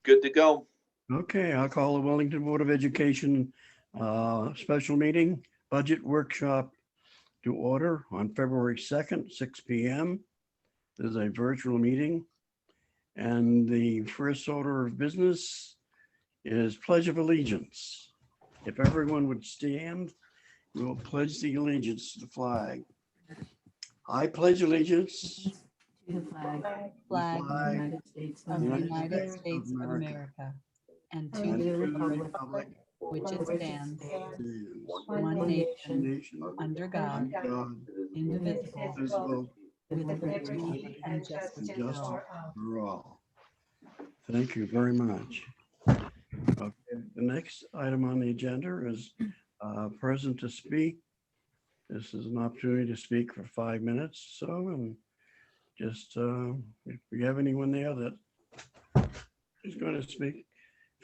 good to go. Okay, I'll call the Wellington Board of Education special meeting, budget workshop to order on February 2nd, 6 p.m. This is a virtual meeting. And the first order of business is Pledge of Allegiance. If everyone would stand, we will pledge the allegiance to the flag. I pledge allegiance To the flag flag of the United States of of the the United United States States of of America, America and and to the to the republic republic which it stands, stands one nation, nation under God, under God, indivisible, indivisible, with with liberty liberty and and justice for justice all. for all. Thank you very much. Okay, the next item on the agenda is present to speak. This is an opportunity to speak for 5 minutes. So, and just if we have anyone there that is going to speak,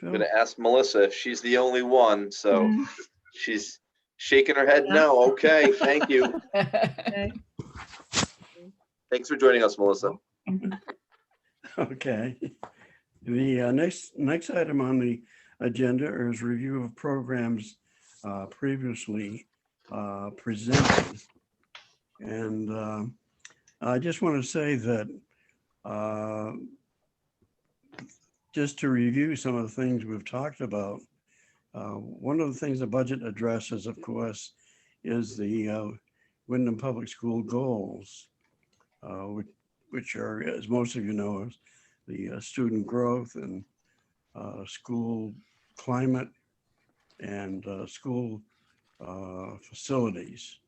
I'm Phil. gonna ask Melissa if she's the only one, so Mm. she's shaking her head no. Okay, thank you. Thanks for joining us, Melissa. Okay. The next item on the agenda is review of programs previously presented. And I just want to say that just to review some of the things we've talked about, one of the things the budget addresses, of course, is the Wyndham Public School goals, which are, as most of you know, is the student growth and school climate and school facilities.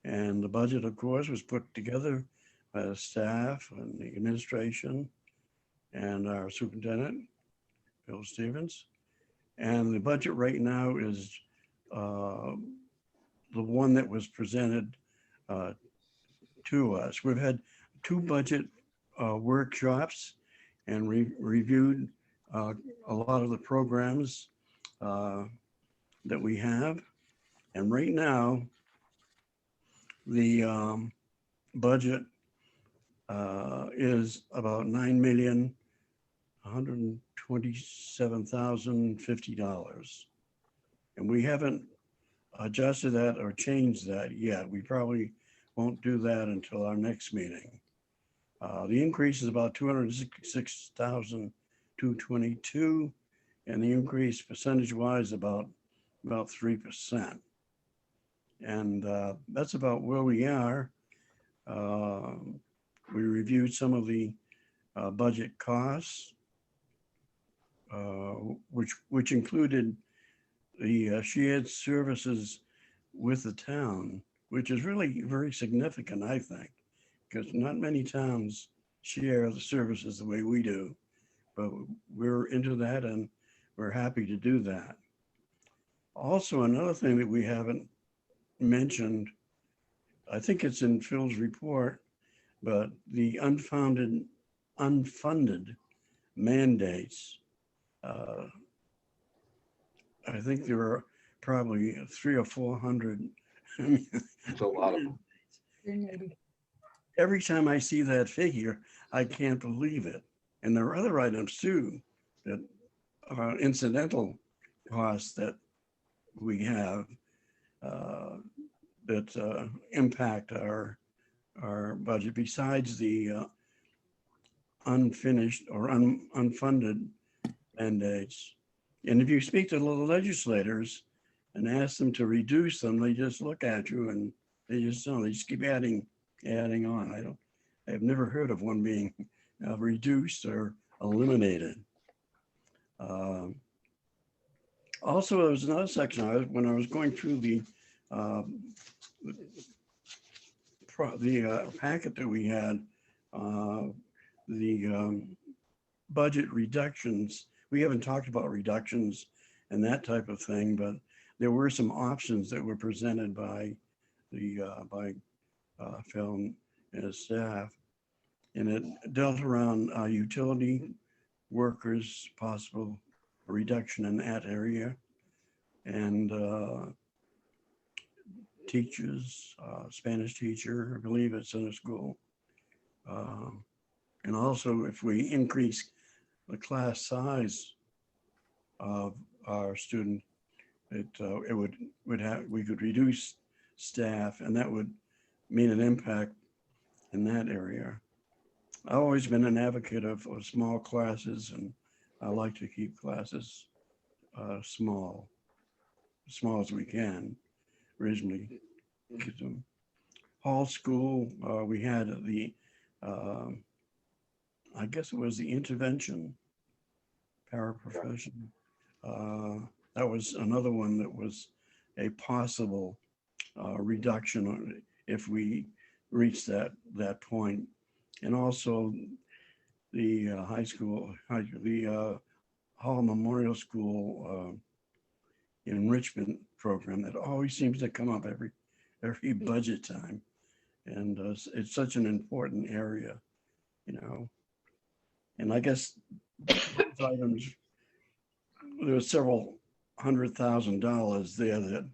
And the budget, of course, was put together by the staff and the administration and our superintendent, Bill Stevens. And the budget right now is the one that was presented to us. We've had 2 budget workshops and reviewed a lot of the programs that we have. And right now, the budget is about $9,127,050. And we haven't adjusted that or changed that yet. We probably won't do that until our next meeting. The increase is about 266,222, and the increase percentage-wise about 3%. And that's about where we are. We reviewed some of the budget costs, which included the shared services with the town, which is really very significant, I think, because not many towns share the services the way we do, but we're into that and we're happy to do that. Also, another thing that we haven't mentioned, I think it's in Phil's report, but the unfunded mandates. I think there are probably 300 or 400. It's a lot of them. Every time I see that figure, I can't believe it. And there are other items too that are incidental costs that we have that impact our budget besides the unfinished or unfunded mandates. And if you speak to the legislators and ask them to reduce them, they just look at you and they just don't. They just keep adding on. I've never heard of one being reduced or eliminated. Also, there was another section when I was going through the packet that we had, the budget reductions. We haven't talked about reductions and that type of thing, but there were some options that were presented by Phil and his staff, and it dealt around utility workers, possible reduction in that area, and teachers, Spanish teacher, I believe it's in a school. And also if we increase the class size of our student, it would have, we could reduce staff, and that would mean an impact in that area. I've always been an advocate of small classes, and I like to keep classes small as we can, reasonably keep them. Hall school, we had the, I guess it was the intervention paraprofession. That was another one that was a possible reduction if we reach that point. And also the the Hall Memorial School enrichment program that always seems to come up every budget time. And it's such an important area, you know. And I guess those items, there were several $100,000 there that,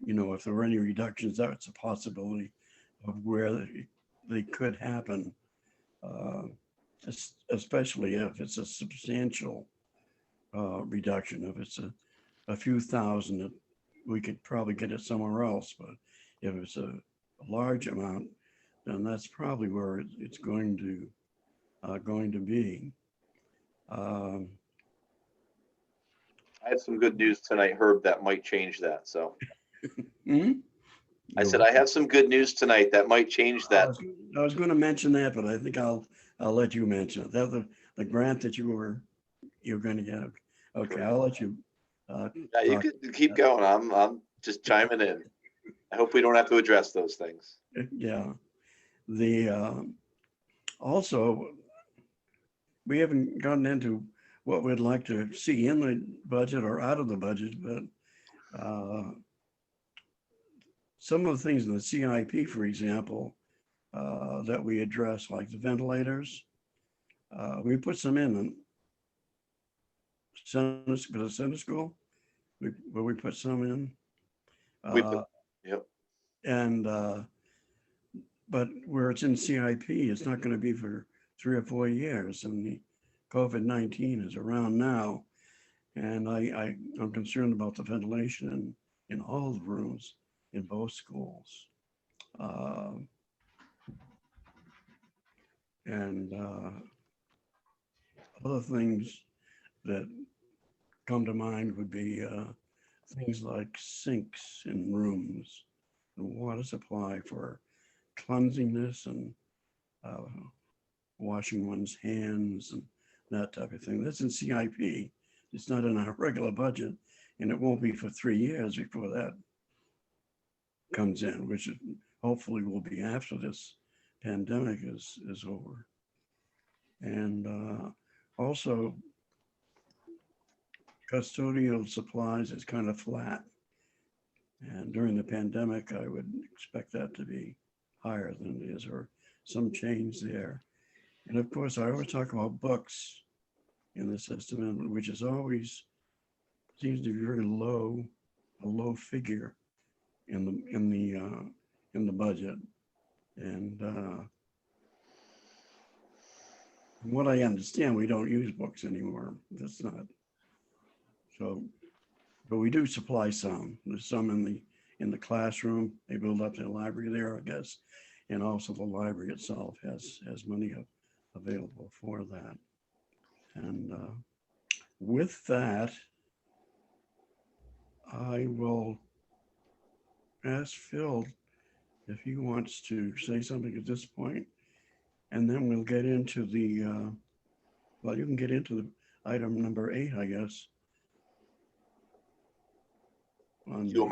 you know, if there were any reductions, that's a possibility of where they could happen, especially if it's a substantial reduction. If it's a few thousand, we could probably get it somewhere else. But if it's a large amount, then that's probably where it's going to be. I have some good news tonight, Herb, that might change that. So Mhm. I said, I have some good news tonight that might change that. I was going to mention that, but I think I'll let you mention it. That the grant that you're going to get. Okay, I'll let you. Yeah, you could keep going. I'm just chiming in. I hope we don't have to address those things. Yeah. The also, we haven't gotten into what we'd like to see in the budget or out of the budget, but some of the things in the CIP, for example, that we address, like the ventilators, we put some in the center school, where we put some in. Yep. And but where it's in CIP, it's not going to be for 3 or 4 years, and the COVID-19 is around now, and I'm concerned about the ventilation in all the rooms in both schools. And other things that come to mind would be things like sinks in rooms, and water supply for cleansiness and washing one's hands and that type of thing. That's in CIP. It's not in our regular budget, and it won't be for 3 years before that comes in, which hopefully will be after this pandemic is over. And also, custodial supplies is kind of flat. And during the pandemic, I would expect that to be higher than it is, or some change there. And of course, I always talk about books in the system, which is always seems to be very low, a low figure in the budget. And from what I understand, we don't use books anymore. That's not so. But we do supply some. There's some in the classroom. They build up their library there, I guess, and also the library itself has money available for that. And with that, I will ask Phil if he wants to say something at this point, and then we'll get into the. Well, you can get into the item number 8, I guess. Do you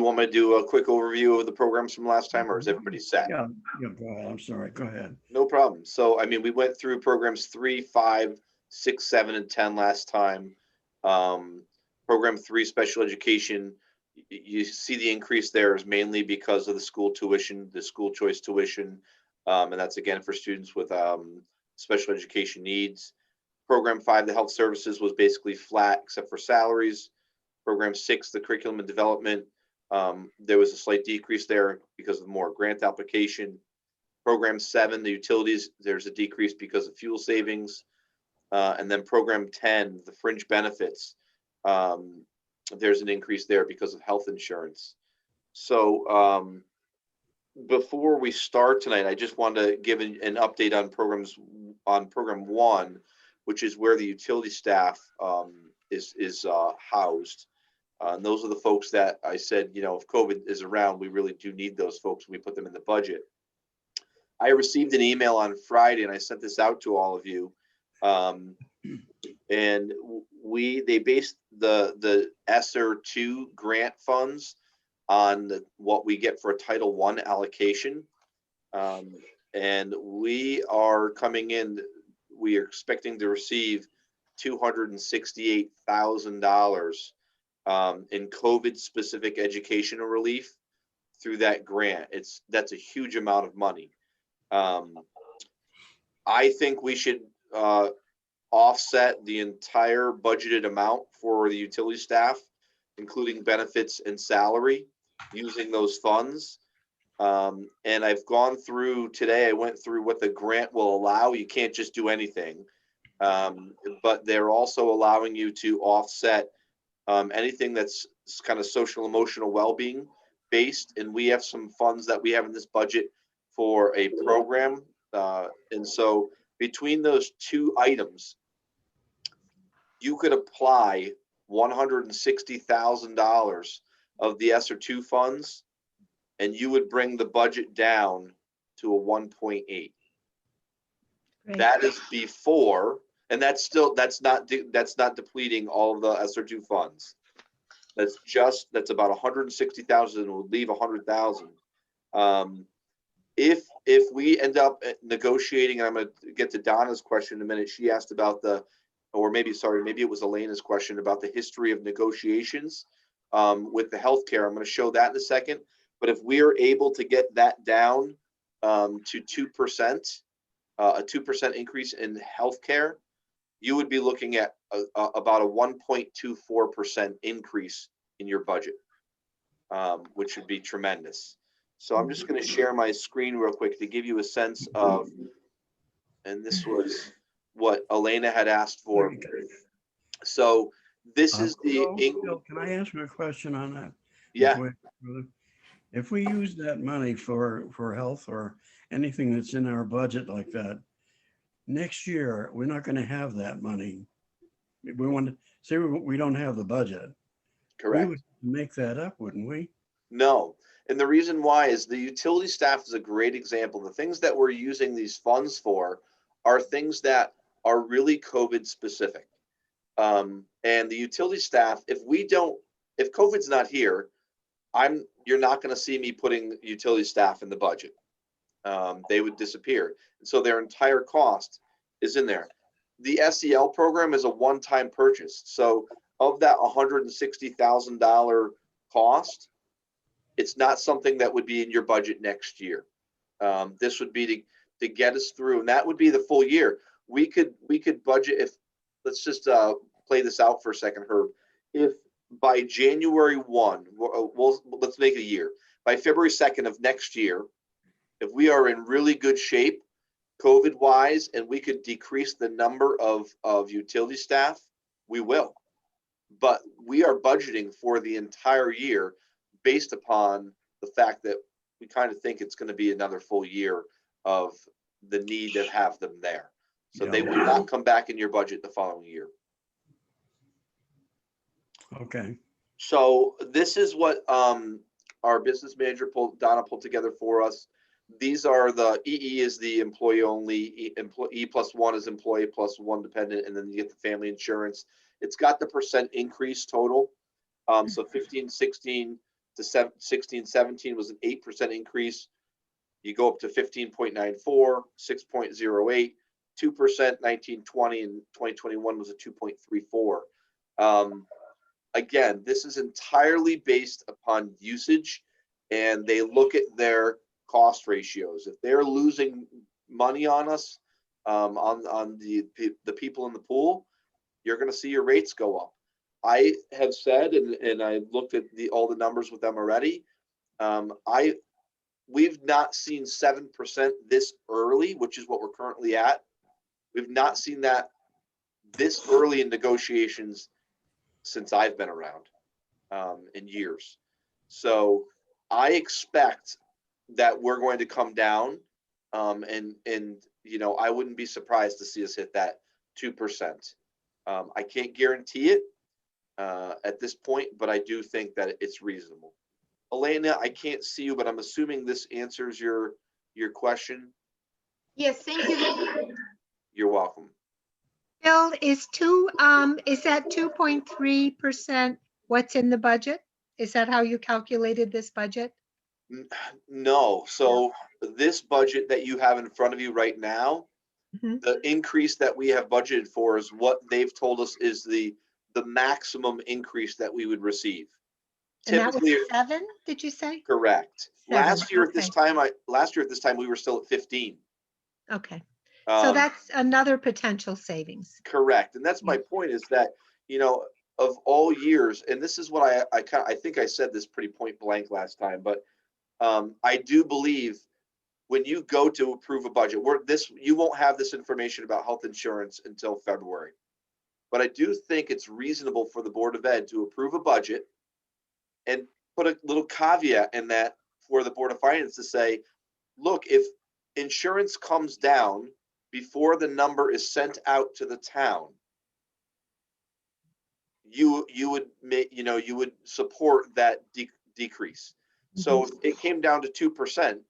want me to do a quick overview of the programs from last time, or is everybody set? Yeah, go ahead. I'm sorry. Go ahead. No problem. So, I mean, we went through programs 3, 5, 6, 7, and 10 last time. Program 3, special education, you see the increase there is mainly because of the school tuition, the school choice tuition. And that's again for students with special education needs. Program 5, the health services, was basically flat except for salaries. Program 6, the curriculum and development, there was a slight decrease there because of more grant application. Program 7, the utilities, there's a decrease because of fuel savings. And then program 10, the fringe benefits, there's an increase there because of health insurance. So before we start tonight, I just wanted to give an update on program 1, which is where the utility staff is housed. And those are the folks that I said, you know, if COVID is around, we really do need those folks when we put them in the budget. I received an email on Friday, and I sent this out to all of you. And they based the ESSER 2 grant funds on what we get for a Title I allocation. And we are coming in, we are expecting to receive $268,000 in COVID specific educational relief through that grant. That's a huge amount of money. I think we should offset the entire budgeted amount for the utility staff, including benefits and salary, using those funds. And I've gone through today, I went through what the grant will allow. You can't just do anything, but they're also allowing you to offset anything that's kind of social emotional well-being based. And we have some funds that we have in this budget for a program. And so between those two items, you could apply $160,000 of the ESSER 2 funds, and you would bring the budget down to a 1.8. Great. That is before, and that's not depleting all of the ESSER 2 funds. That's about 160,000 and would leave 100,000. If we end up negotiating, and I'm going to get to Donna's question in a minute. She asked about maybe it was Elena's question about the history of negotiations with the healthcare. I'm going to show that in a second. But if we are able to get that down to 2%, a 2% increase in healthcare, you would be looking at about a 1.24% increase in your budget, which would be tremendous. So I'm just going to share my screen real quick to give you a sense of, and this was what Elena had asked for. So this is Bill, can I ask you a question on that? Yeah. If we use that money for health or anything that's in our budget like that, next year, we're not going to have that money. We want to say we don't have the budget. Correct. We would make that up, wouldn't we? No. And the reason why is the utility staff is a great example. The things that we're using these funds for are things that are really COVID specific. And the utility staff, if COVID's not here, you're not going to see me putting utility staff in the budget. They would disappear. And so their entire cost is in there. The SEL program is a one-time purchase. So of that $160,000 cost, it's not something that would be in your budget next year. This would be to get us through, and that would be the full year. We could budget let's just play this out for a second, Herb. If by January 1, let's make it a year. By February 2nd of next year, if we are in really good shape, COVID-wise, and we could decrease the number of utility staff, we will. But we are budgeting for the entire year based upon the fact that we kind of think it's going to be another full year of the need to have them there. So they will not come back in your budget the following year. Okay. So this is what our business manager Donna pulled together for us. These are the EE is the employee only, E +1 is employee +1 dependent, and then you get the family insurance. It's got the percent increase total. So 15-16 to 16-17 was an 8% increase. You go up to 15.94, 6.08, 2%, 19-20, and 2021 was a 2.34. Again, this is entirely based upon usage, and they look at their cost ratios. If they're losing money on us, on the people in the pool, you're going to see your rates go up. I have said, and I looked at all the numbers with them already. We've not seen 7% this early, which is what we're currently at. We've not seen that this early in negotiations since I've been around in years. So I expect that we're going to come down, and you know, I wouldn't be surprised to see us hit that 2%. I can't guarantee it at this point, but I do think that it's reasonable. Elena, I can't see you, but I'm assuming this answers your question. Yes, thank you. You're welcome. Bill, is that 2.3% what's in the budget? Is that how you calculated this budget? No, so this budget that you have in front of you right now, Mhm. the increase that we have budgeted for is what they've told us is the maximum increase that we would receive. And that was Typically, 7, did you say? correct. 7, Last year at this okay. time we were still at 15. Okay, so Um, that's another potential savings. Correct. And that's my Yeah. point, is that, you know, of all years, and this is what I think I said this pretty point blank last time, but I do believe when you go to approve a budget, you won't have this information about health insurance until February. But I do think it's reasonable for the Board of Ed to approve a budget and put a little caveat in that for the Board of Finance to say, look, if insurance comes down before the number is sent out to the town, you would you would support that decrease. So if it came down to 2%,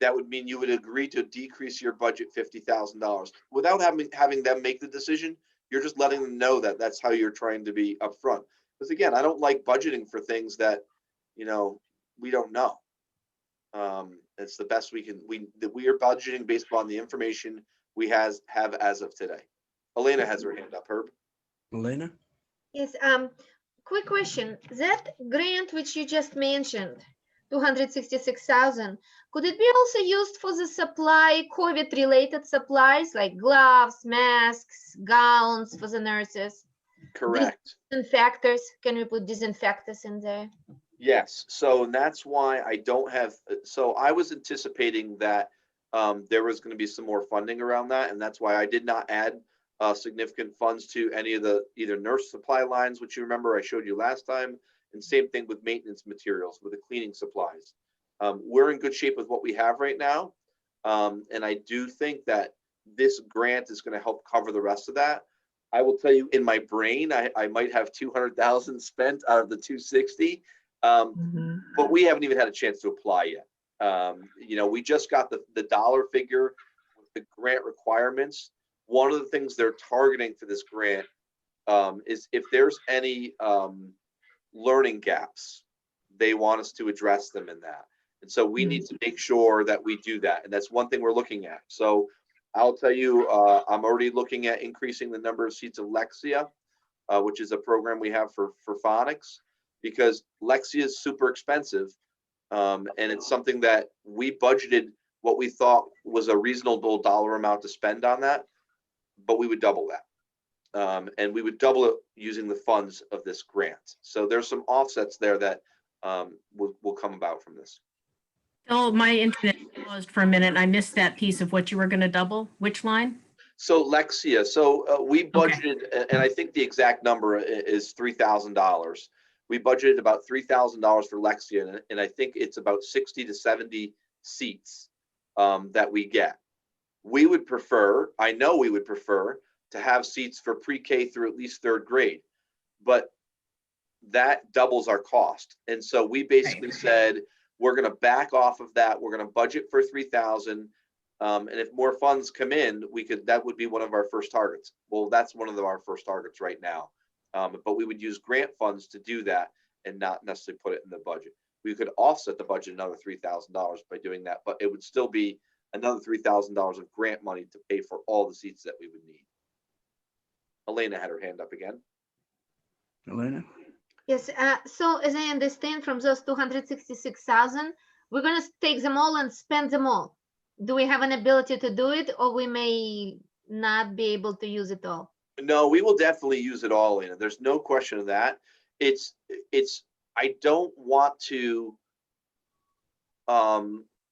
that would mean you would agree to decrease your budget $50,000 without having them make the decision. You're just letting them know that that's how you're trying to be upfront. Because again, I don't like budgeting for things that, you know, we don't know. It's the best we can. We are budgeting based upon the information we have as of today. Elena has her hand up. Herb. Elena? Yes, quick question. That grant which you just mentioned, 266,000, could it be also used for the COVID-related supplies like gloves, masks, gowns for the nurses? Correct. Disinfectors, can we put disinfectors in there? Yes. So that's why I don't have. So I was anticipating that there was going to be some more funding around that, and that's why I did not add significant funds to any of the either nurse supply lines, which you remember I showed you last time, and same thing with maintenance materials, with the cleaning supplies. We're in good shape with what we have right now, and I do think that this grant is going to help cover the rest of that. I will tell you, in my brain, I might have 200,000 spent out of the 260, but we haven't even had a chance to apply yet. You know, we just got the dollar figure with the grant requirements. One of the things they're targeting for this grant is if there's any learning gaps, they want us to address them in that. And so we need to make sure that we do that. And that's one thing we're looking at. So I'll tell you, I'm already looking at increasing the number of seats of Lexia, which is a program we have for phonics, because Lexia is super expensive. And it's something that we budgeted what we thought was a reasonable dollar amount to spend on that, but we would double that. And we would double it using the funds of this grant. So there's some offsets there that will come about from this. Oh, my internet paused for a minute. I missed that piece of what you were going to double. Which line? So Lexia, we budgeted, and I think the exact number is $3,000. We budgeted about $3,000 for Lexia, and I think it's about 60 to 70 seats that we get. We would prefer, I know we would prefer, to have seats for pre-K through at least 3rd grade, but that doubles our cost. And so we basically said, we're going to back off of that. We're going to budget for 3,000. And if more funds come in, that would be one of our first targets. Well, that's one of our first targets right now. But we would use grant funds to do that and not necessarily put it in the budget. We could offset the budget another $3,000 by doing that, but it would still be another $3,000 of grant money to pay for all the seats that we would need. Elena had her hand up again. Elena? Yes, so as I understand from those 266,000, we're going to take them all and spend them all. Do we have an ability to do it, or we may not be able to use it all? No, we will definitely use it all, Elena. There's no question of that. I don't want to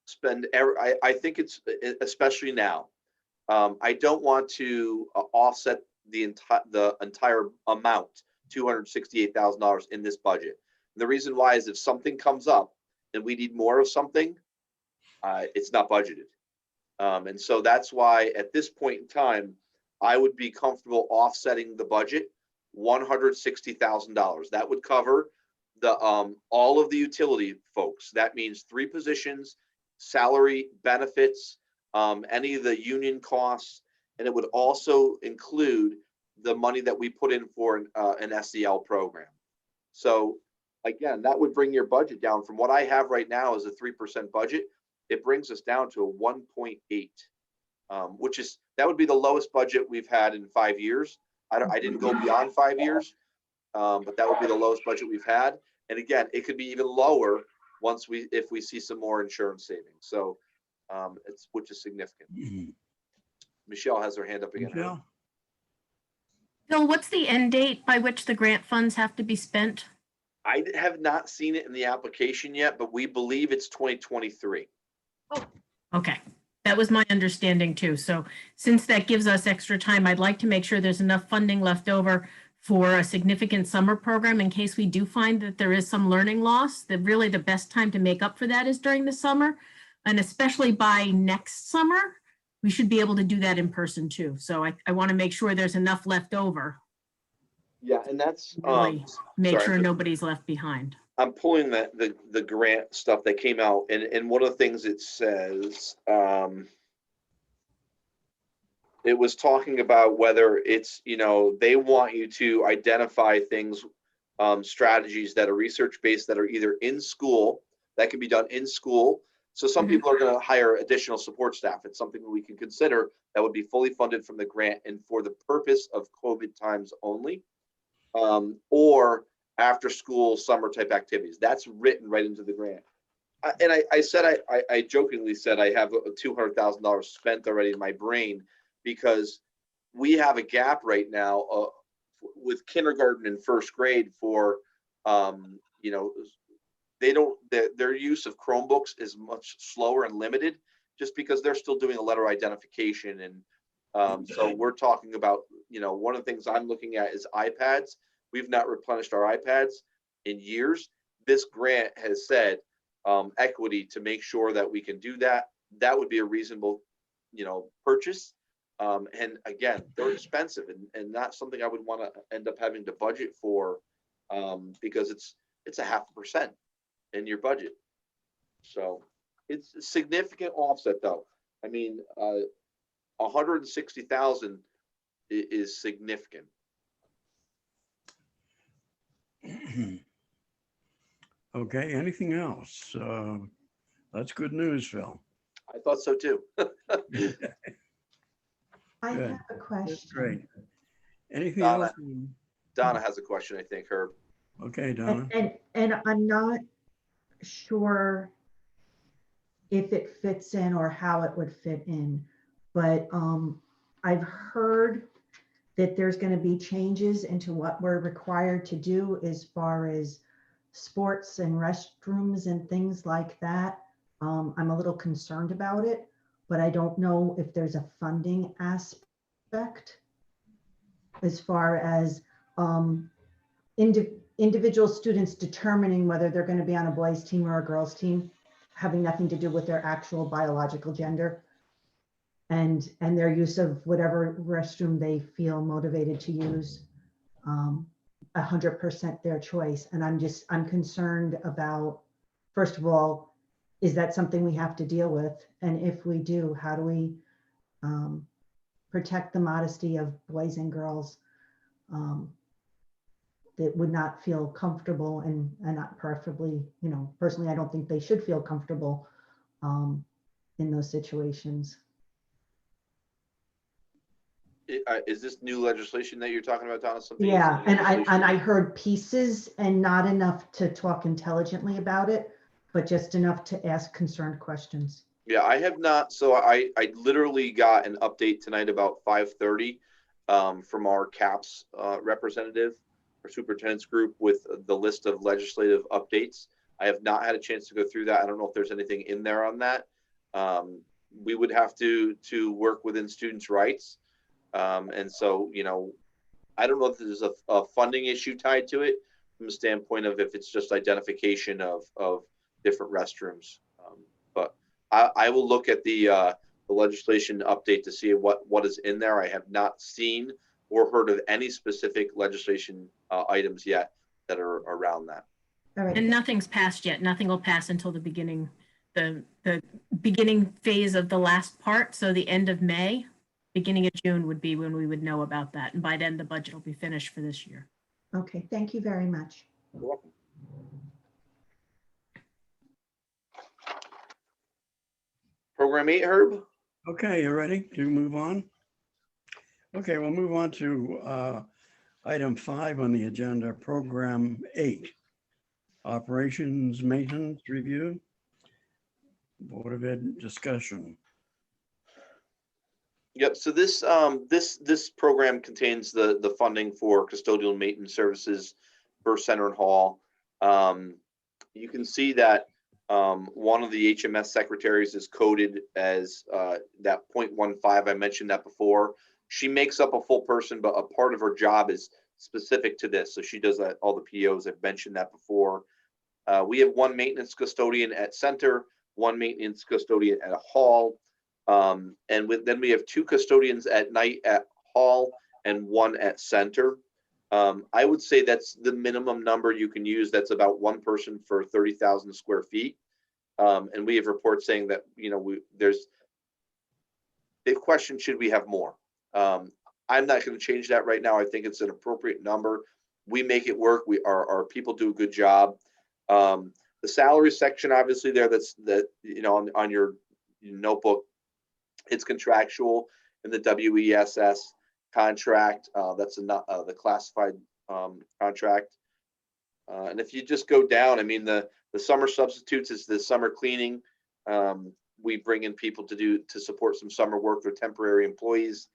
spend I think it's, especially now, I don't want to offset the entire amount, $268,000 in this budget. And the reason why is if something comes up and we need more of something, it's not budgeted. And so that's why at this point in time, I would be comfortable offsetting the budget $160,000. That would cover the all of the utility folks. That means 3 positions, salary, benefits, any of the union costs, and it would also include the money that we put in for an SEL program. So again, that would bring your budget down from what I have right now is a 3% budget. It brings us down to a 1.8, which is, that would be the lowest budget we've had in 5 years. I didn't go beyond 5 years, but that would be the lowest budget we've had. And again, it could be even lower if we see some more insurance savings. So which is significant. Michelle has her hand up again. Michelle? Bill, what's the end date by which the grant funds have to be spent? I have not seen it in the application yet, but we believe it's 2023. Okay, that was my understanding too. So since that gives us extra time, I'd like to make sure there's enough funding left over for a significant summer program in case we do find that there is some learning loss. That really the best time to make up for that is during the summer. And especially by next summer, we should be able to do that in person too. So I want to make sure there's enough left over. Yeah, and that's Really make sorry, sure nobody's left behind. I'm pulling the grant stuff that came out, and one of the things it says, it was talking about whether it's, they want you to identify things, strategies that are research-based that are either in school, that can be done in school. So some people are going to hire additional support staff. It's something that we can consider that would be fully funded from the grant and for the purpose of COVID times only, or after school summer type activities. That's written right into the grant. I jokingly said I have $200,000 spent already in my brain because we have a gap right now with kindergarten and first grade for, their use of Chromebooks is much slower and limited just because they're still doing a letter identification. And so we're talking about, one of the things I'm looking at is iPads. We've not replenished our iPads in years. This grant has said equity to make sure that we can do that. That would be a reasonable, purchase. And again, they're expensive and not something I would want to end up having to budget for because it's 0.5% in your budget. So it's a significant offset though. I mean, 160,000 is significant. Okay, anything else? That's good news, Phil. I thought so too. I Good. have a That's question. great. Anything Donna. else? Donna has a question, I think, Herb. Okay, Donna. And I'm not sure if it fits in or how it would fit in, but I've heard that there's going to be changes into what we're required to do as far as sports and restrooms and things like that. I'm a little concerned about it, but I don't know if there's a funding aspect as far as individual students determining whether they're going to be on a boys team or a girls team, having nothing to do with their actual biological gender and their use of whatever restroom they feel motivated to use. 100% their choice. And I'm concerned about, first of all, is that something we have to deal with? And if we do, how do we protect the modesty of boys and girls that would not feel comfortable and not preferably, personally, I don't think they should feel comfortable in those situations. Is this new legislation that you're talking about, Donna? Something? Yeah, and I heard pieces and not enough to talk intelligently about it, but just enough to ask concerned questions. Yeah, I have not. So I literally got an update tonight about 5:30 from our CAPS representative, our superintendent's group, with the list of legislative updates. I have not had a chance to go through that. I don't know if there's anything in there on that. we would have to work within students' rights. And so, you know, I don't know if there's a funding issue tied to it from the standpoint of if it's just identification of different restrooms. But I will look at the legislation update to see what is in there. I have not seen or heard of any specific legislation items yet that are around that. All right. And nothing's passed yet. Nothing will pass until the beginning phase of the last part. So the end of May, beginning of June would be when we would know about that. And by then the budget will be finished for this year. Okay, thank you very much. You're welcome. Program 8, Herb? Okay, you ready to move on? Okay, we'll move on to item 5 on the agenda, Program 8, Operations Maintenance Review, Board of Ed discussion. Yep. So this this program contains the funding for custodial maintenance services for Center and Hall. You can see that one of the HMS secretaries is coded as that 0.15. I mentioned that before. She makes up a full person, but a part of her job is specific to this. So she does all the POs. I've mentioned that before. We have one maintenance custodian at Center, one maintenance custodian at a Hall. Then we have 2 custodians at night at Hall and 1 at Center. I would say that's the minimum number you can use. That's about 1 person for 30,000 square feet. And we have reports saying that, you know, they've questioned, should we have more? I'm not going to change that right now. I think it's an appropriate number. We make it work. Our people do a good job. The salaries section, obviously there, that you know, on your notebook, it's contractual in the WESS contract. That's the classified contract. And if you just go down, I mean, the summer substitutes is the summer cleaning. We bring in people to support some summer work for temporary employees.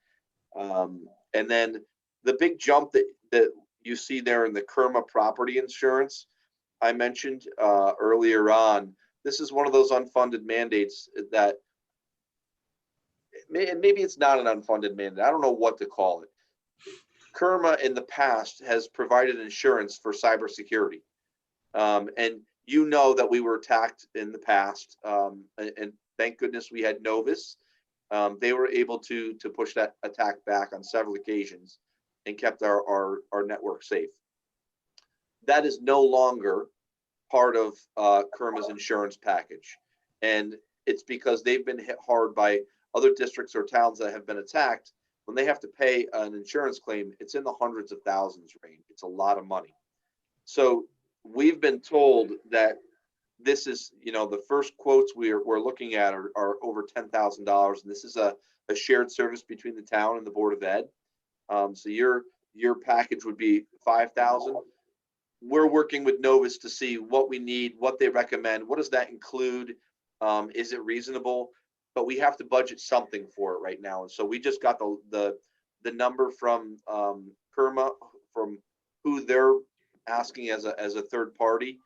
And then the big jump that you see there in the Kerma property insurance, I mentioned earlier on, this is one of those unfunded mandates that, and maybe it's not an unfunded mandate. I don't know what to call it. Kerma in the past has provided insurance for cybersecurity. And you know that we were attacked in the past. And thank goodness we had Novus. They were able to push that attack back on several occasions and kept our network safe. That is no longer part of Kerma's insurance package. And it's because they've been hit hard by other districts or towns that have been attacked. When they have to pay an insurance claim, it's in the hundreds of thousands range. It's a lot of money. So we've been told that this is, you know, the first quotes we're looking at are over $10,000, and this is a shared service between the town and the Board of Ed. So your package would be $5,000. We're working with Novus to see what we need, what they recommend. What does that include? Is it reasonable? But we have to budget something for it right now. And so we just got the number from Kerma, from who they're asking as a third party.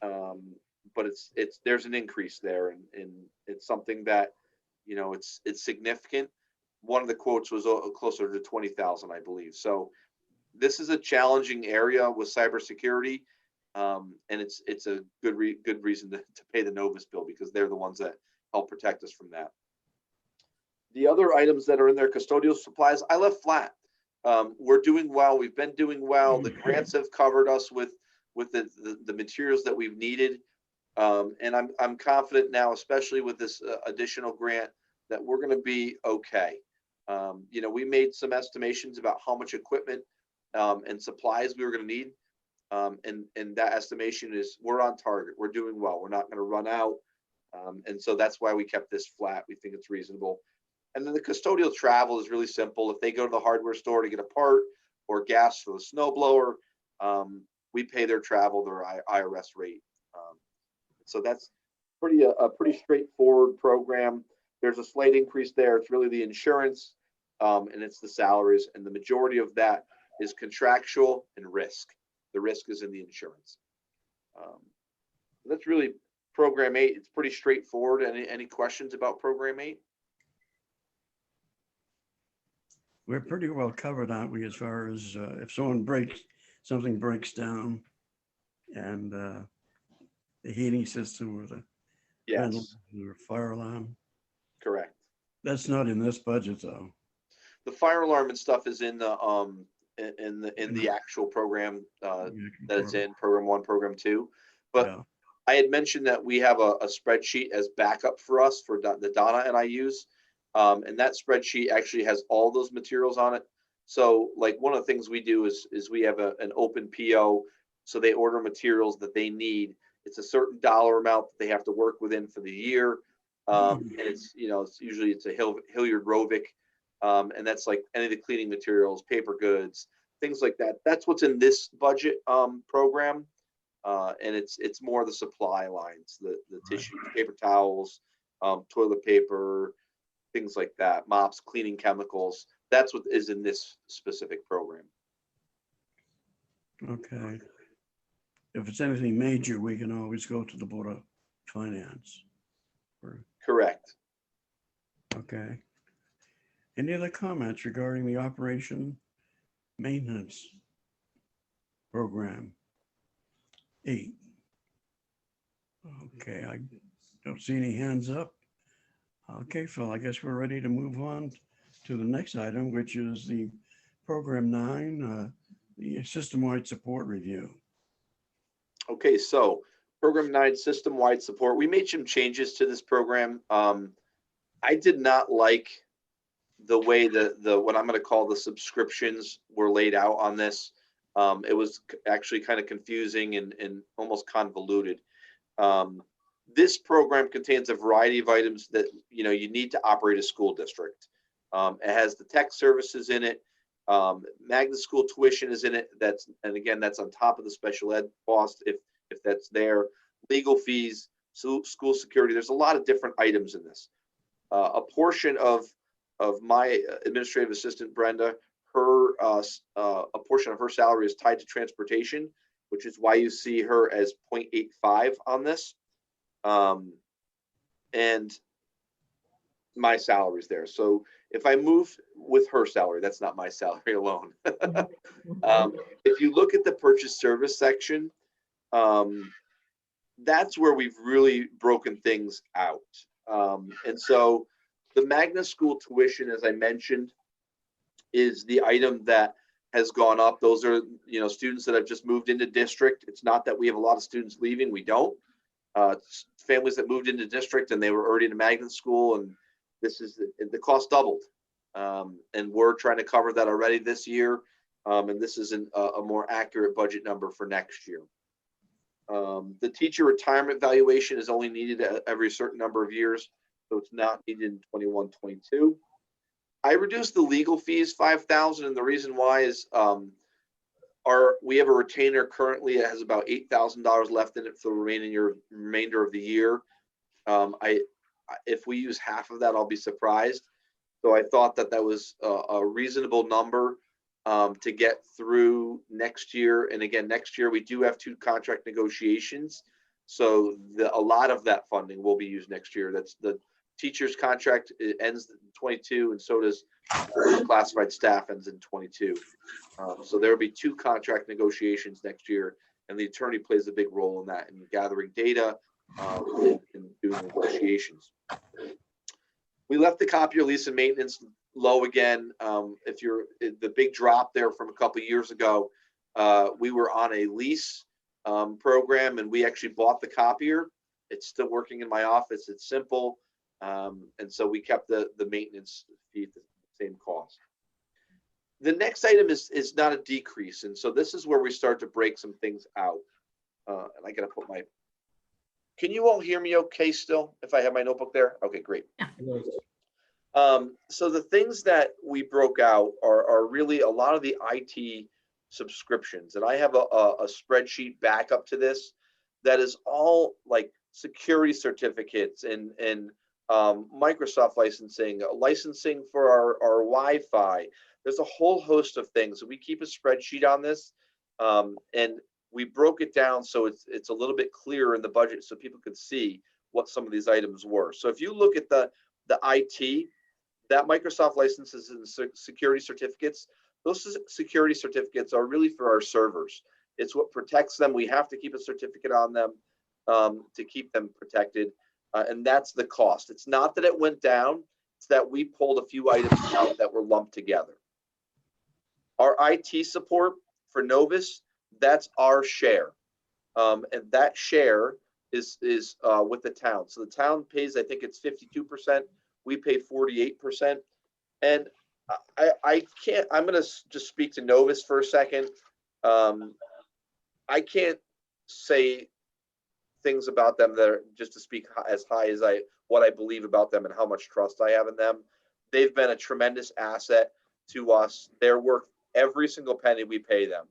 But there's an increase there, and it's something that, you know, it's significant. One of the quotes was closer to 20,000, I believe. So this is a challenging area with cybersecurity, and it's a good reason to pay the Novus bill, because they're the ones that help protect us from that. The other items that are in there, custodial supplies, I left flat. We're doing well. We've been doing well. The grants have covered us with the materials that we've needed. And I'm confident now, especially with this additional grant, that we're going to be okay. You know, we made some estimations about how much equipment and supplies we were going to need. And that estimation is we're on target. We're doing well. We're not going to run out. And so that's why we kept this flat. We think it's reasonable. And then the custodial travel is really simple. If they go to the hardware store to get a part or gas for the snow blower, we pay their travel, their IRS rate. So that's a pretty straightforward program. There's a slight increase there. It's really the insurance and it's the salaries. And the majority of that is contractual and risk. The risk is in the insurance. That's really Program 8. It's pretty straightforward. Any questions about Program 8? we're pretty well covered, aren't we, as far as if something breaks down and the heating system or the Yes, or fire alarm. correct. That's not in this budget though. The fire alarm and stuff is in the actual program that it's in, program 1, program 2. But Yeah. I had mentioned that we have a spreadsheet as backup for us for the Donna and I use. And that spreadsheet actually has all those materials on it. So like one of the things we do is we have an open PO. So they order materials that they need. It's a certain dollar amount that they have to work within for the year. And it's, it's usually a Hilliard Rovic. And that's like any of the cleaning materials, paper goods, things like that. That's what's in this budget program. And it's more the supply lines, the tissues, paper towels, toilet paper, things like that, mops, cleaning chemicals. That's what is in this specific program. Okay. If it's anything major, we can always go to the Board of Finance. Correct. Okay. Any other comments regarding the operation maintenance program? 8. Okay, I don't see any hands up. Okay, Phil, I guess we're ready to move on to the next item, which is the program 9, the system-wide support review. Okay, so program 9, system-wide support. We made some changes to this program. I did not like the way the what I'm going to call the subscriptions were laid out on this. It was actually kind of confusing and almost convoluted. This program contains a variety of items that you need to operate a school district. It has the tech services in it. Magnet school tuition is in it. That's on top of the special ed cost if that's there. Legal fees, school security. There's a lot of different items in this. A portion of my administrative assistant Brenda, a portion of her salary is tied to transportation, which is why you see her as 0.85 on this. And my salary is there. So if I move with her salary, that's not my salary alone. If you look at the purchase service section, that's where we've really broken things out. And so the magnet school tuition, as I mentioned, is the item that has gone up. Those are, students that have just moved into district. It's not that we have a lot of students leaving. We don't. Families that moved into district and they were already in a magnet school, and this is the cost doubled. And we're trying to cover that already this year. And this is a more accurate budget number for next year. The teacher retirement valuation is only needed every certain number of years, so it's not needed in 21, 22. I reduced the legal fees $5,000, and the reason why is we have a retainer currently that has about $8,000 left in it for the remainder of the year. If we use half of that, I'll be surprised. So I thought that was a reasonable number to get through next year. And again, next year we do have 2 contract negotiations, so a lot of that funding will be used next year. That's the teacher's contract. It ends in 22, and so does classified staff ends in 22. So there will be 2 contract negotiations next year, and the attorney plays a big role in that, in gathering data and doing negotiations. We left the copier lease and maintenance low again. If you're the big drop there from a couple of years ago, we were on a lease program, and we actually bought the copier. It's still working in my office. It's simple. And so we kept the maintenance fee at the same cost. The next item is not a decrease. And so this is where we start to break some things out. And I got to put can you all hear me okay still if I have my notebook there? Okay, great. Yeah. So the things that we broke out are really a lot of the IT subscriptions. And I have a spreadsheet backup to this that is all like security certificates and Microsoft licensing for our Wi-Fi. There's a whole host of things. So we keep a spreadsheet on this, and we broke it down so it's a little bit clearer in the budget so people can see what some of these items were. So if you look at the IT, That Microsoft licenses and security certificates, those security certificates are really for our servers. It's what protects them. We have to keep a certificate on them to keep them protected. And that's the cost. It's not that it went down, it's that we pulled a few items out that were lumped together. Our IT support for Novus, that's our share. And that share is with the town. So the town pays, I think it's 52%. We pay 48%. And I can't, I'm going to just speak to Novus for a second. I can't say things about them that are just to speak as high as what I believe about them and how much trust I have in them. They've been a tremendous asset to us. They're worth every single penny we pay them.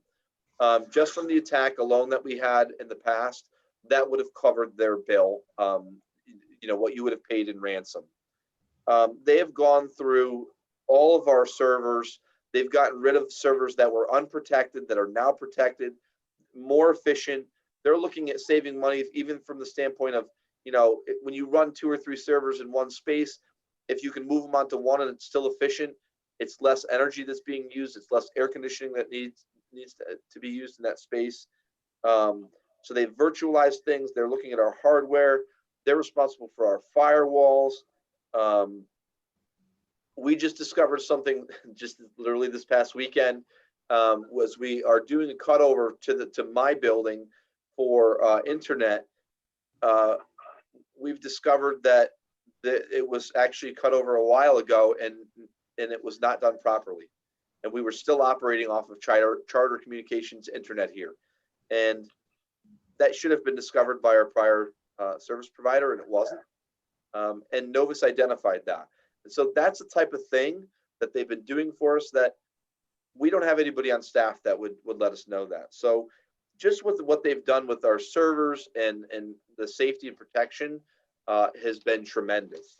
Just from the attack alone that we had in the past, that would have covered their bill, you know, what you would have paid in ransom. They have gone through all of our servers. They've gotten rid of servers that were unprotected, that are now protected, more efficient. They're looking at saving money, even from the standpoint of, you know, when you run 2 or 3 servers in one space, if you can move them onto one and it's still efficient, it's less energy that's being used, it's less air conditioning that needs to be used in that space. So they've virtualized things. They're looking at our hardware. They're responsible for our firewalls. We just discovered something just literally this past weekend, was we are doing a cutover to my building for internet. We've discovered that it was actually cut over a while ago, and it was not done properly, and we were still operating off of Charter Communications internet here, and that should have been discovered by our prior service provider, and it wasn't. And Novus identified that, and so that's the type of thing that they've been doing for us that we don't have anybody on staff that would let us know that. So just with what they've done with our servers and the safety and protection has been tremendous.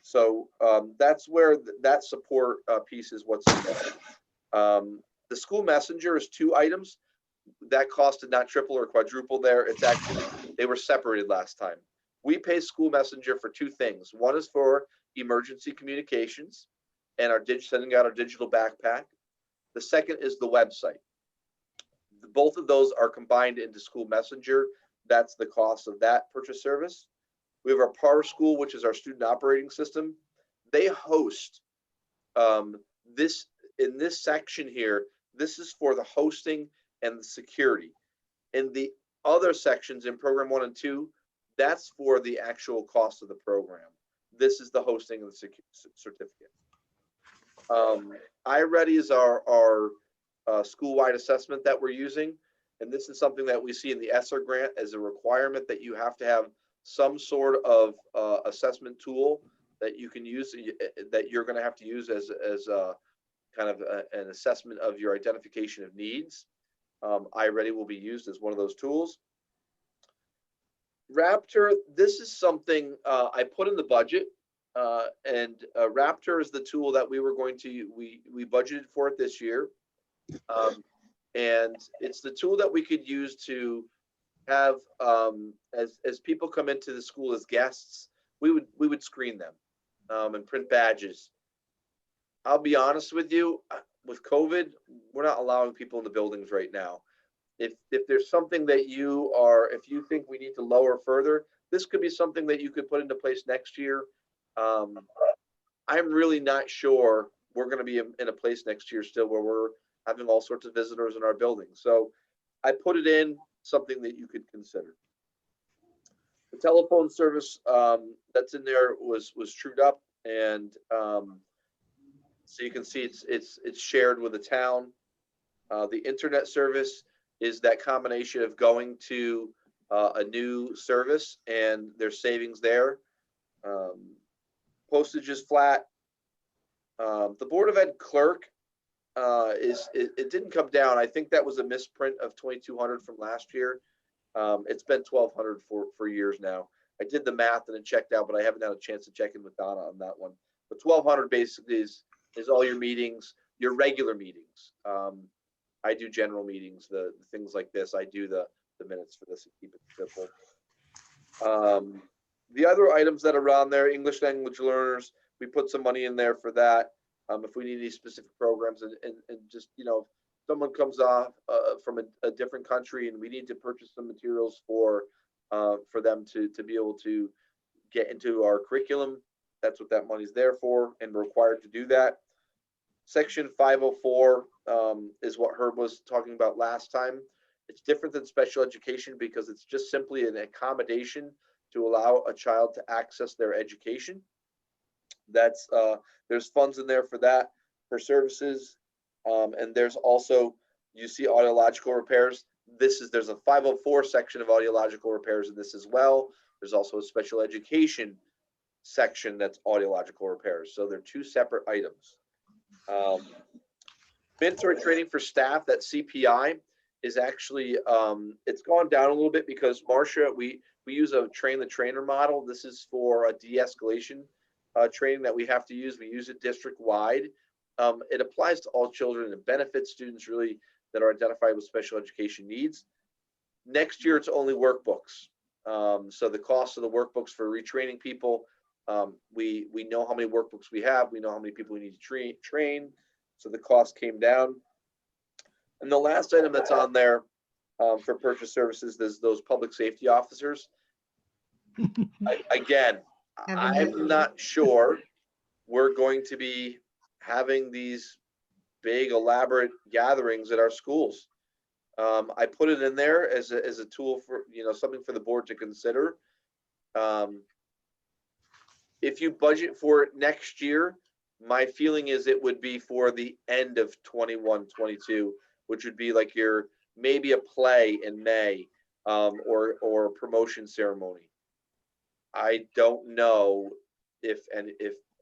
So that's where that support piece is what's in there. The school messenger is 2 items. That cost did not triple or quadruple there. It's actually, they were separated last time. We pay school messenger for 2 things. One is for emergency communications and sending out our digital backpack. The second is the website. Both of those are combined into school messenger. That's the cost of that purchase service. We have our Power School, which is our student operating system. They host this in this section here. This is for the hosting and the security. In the other sections in program 1 and 2, that's for the actual cost of the program. This is the hosting of the certificate. iReady is our school-wide assessment that we're using. And this is something that we see in the ESSER grant as a requirement, that you have to have some sort of assessment tool that you can use, that you're going to have to use as a kind of an assessment of your identification of needs. iReady will be used as one of those tools. Raptor, this is something I put in the budget, and Raptor is the tool that we were going to, we budgeted for it this year. And it's the tool that we could use to have, as people come into the school as guests, we would screen them and print badges. I'll be honest with you, with COVID, we're not allowing people in the buildings right now. If there's something that if you think we need to lower further, this could be something that you could put into place next year. I'm really not sure we're going to be in a place next year still where we're having all sorts of visitors in our building. So I put it in, something that you could consider. The telephone service that's in there was trued up, and so you can see it's shared with the town. The internet service is that combination of going to a new service, and there's savings there. Postage is flat. The Board of Ed clerk it didn't come down. I think that was a misprint of 2,200 from last year. It's been 1,200 for years now. I did the math and it checked out, but I haven't had a chance to check in with Donna on that one. But 1,200 basically is all your meetings, your regular meetings. I do general meetings, the things like this. I do the minutes for this and keep it simple. The other items that are on there, English language learners, we put some money in there for that. If we need any specific programs and just, you know, someone comes off from a different country and we need to purchase some materials for them to be able to get into our curriculum, that's what that money's there for, and we're required to do that. Section 504 is what Herb was talking about last time. It's different than special education because it's just simply an accommodation to allow a child to access their education. That's there's funds in there for that, for services, and there's also, you see, audiological repairs. There's a 504 section of audiological repairs in this as well. There's also a special education section that's audiological repairs. So they're two separate items. Mandatory training for staff, that CPI is actually, it's gone down a little bit because Marcia, we use a train the trainer model. This is for a de-escalation training that we have to use. We use it district wide. It applies to all children and benefits students really that are identified with special education needs. Next year, it's only workbooks. So the cost of the workbooks for retraining people, we know how many workbooks we have. We know how many people we need to train. So the cost came down. And the last item that's on there for purchase services is those public safety officers. Again, I'm not sure we're going to be having these big elaborate gatherings at our schools. I put it in there as a tool for, you know, something for the board to consider. If you budget for it next year, my feeling is it would be for the end of 21-22, which would be like your maybe a play in May, or a promotion ceremony. I don't know if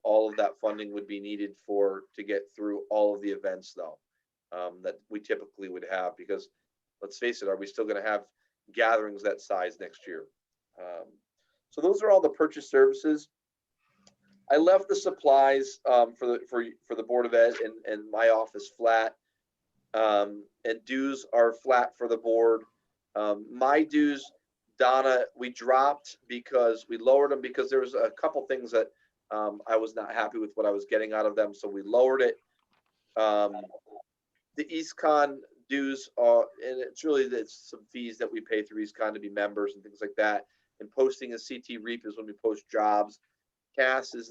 all of that funding would be needed to get through all of the events though, that we typically would have, because let's face it, are we still going to have gatherings that size next year? So those are all the purchase services. I left the supplies for the Board of Ed and my office flat, and dues are flat for the board. My dues, Donna, we dropped because we lowered them because there was a couple things that I was not happy with what I was getting out of them, so we lowered it. The EastCon dues are, and it's some fees that we pay through EastCon to be members and things like that. And posting a CT REAP is when we post jobs. CAS is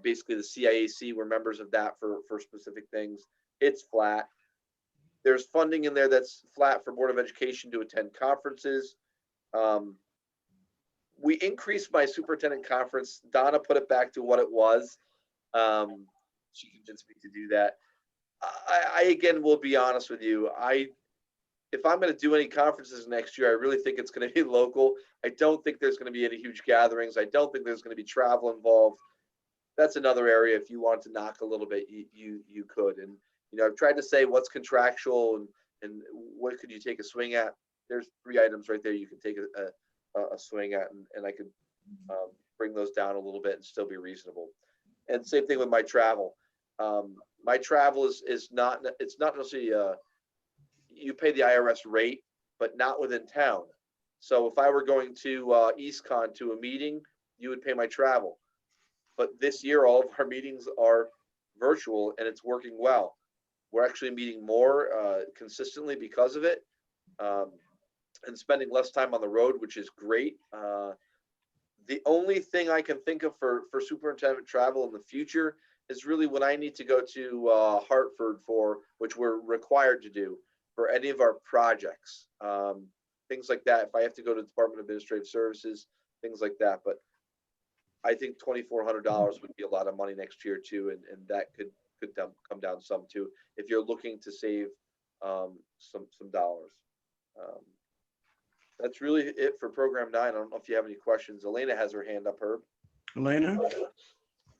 basically the CIAC. We're members of that for specific things. It's flat. There's funding in there that's flat for Board of Education to attend conferences. We increased my superintendent conference. Donna put it back to what it was. She convinced me to do that. I again will be honest with you. If I'm going to do any conferences next year, I really think it's going to be local. I don't think there's going to be any huge gatherings. I don't think there's going to be travel involved. That's another area. If you want to knock a little bit, you could. And you know, I've tried to say what's contractual and what could you take a swing at. There's 3 items right there you can take a swing at, and I could bring those down a little bit and still be reasonable. And same thing with my travel. My travel is not, it's not necessarily you pay the IRS rate, but not within town. So if I were going to EastCon to a meeting, you would pay my travel. But this year, all of our meetings are virtual and it's working well. We're actually meeting more consistently because of it, and spending less time on the road, which is great. The only thing I can think of for superintendent travel in the future is really when I need to go to Hartford which we're required to do for any of our projects, things like that. If I have to go to the Department of Administrative Services, things like that. But I think $2,400 would be a lot of money next year too, and that could come down some too if you're looking to save some dollars. That's really it for program 9. I don't know if you have any questions. Elena has her hand up, Herb. Elena?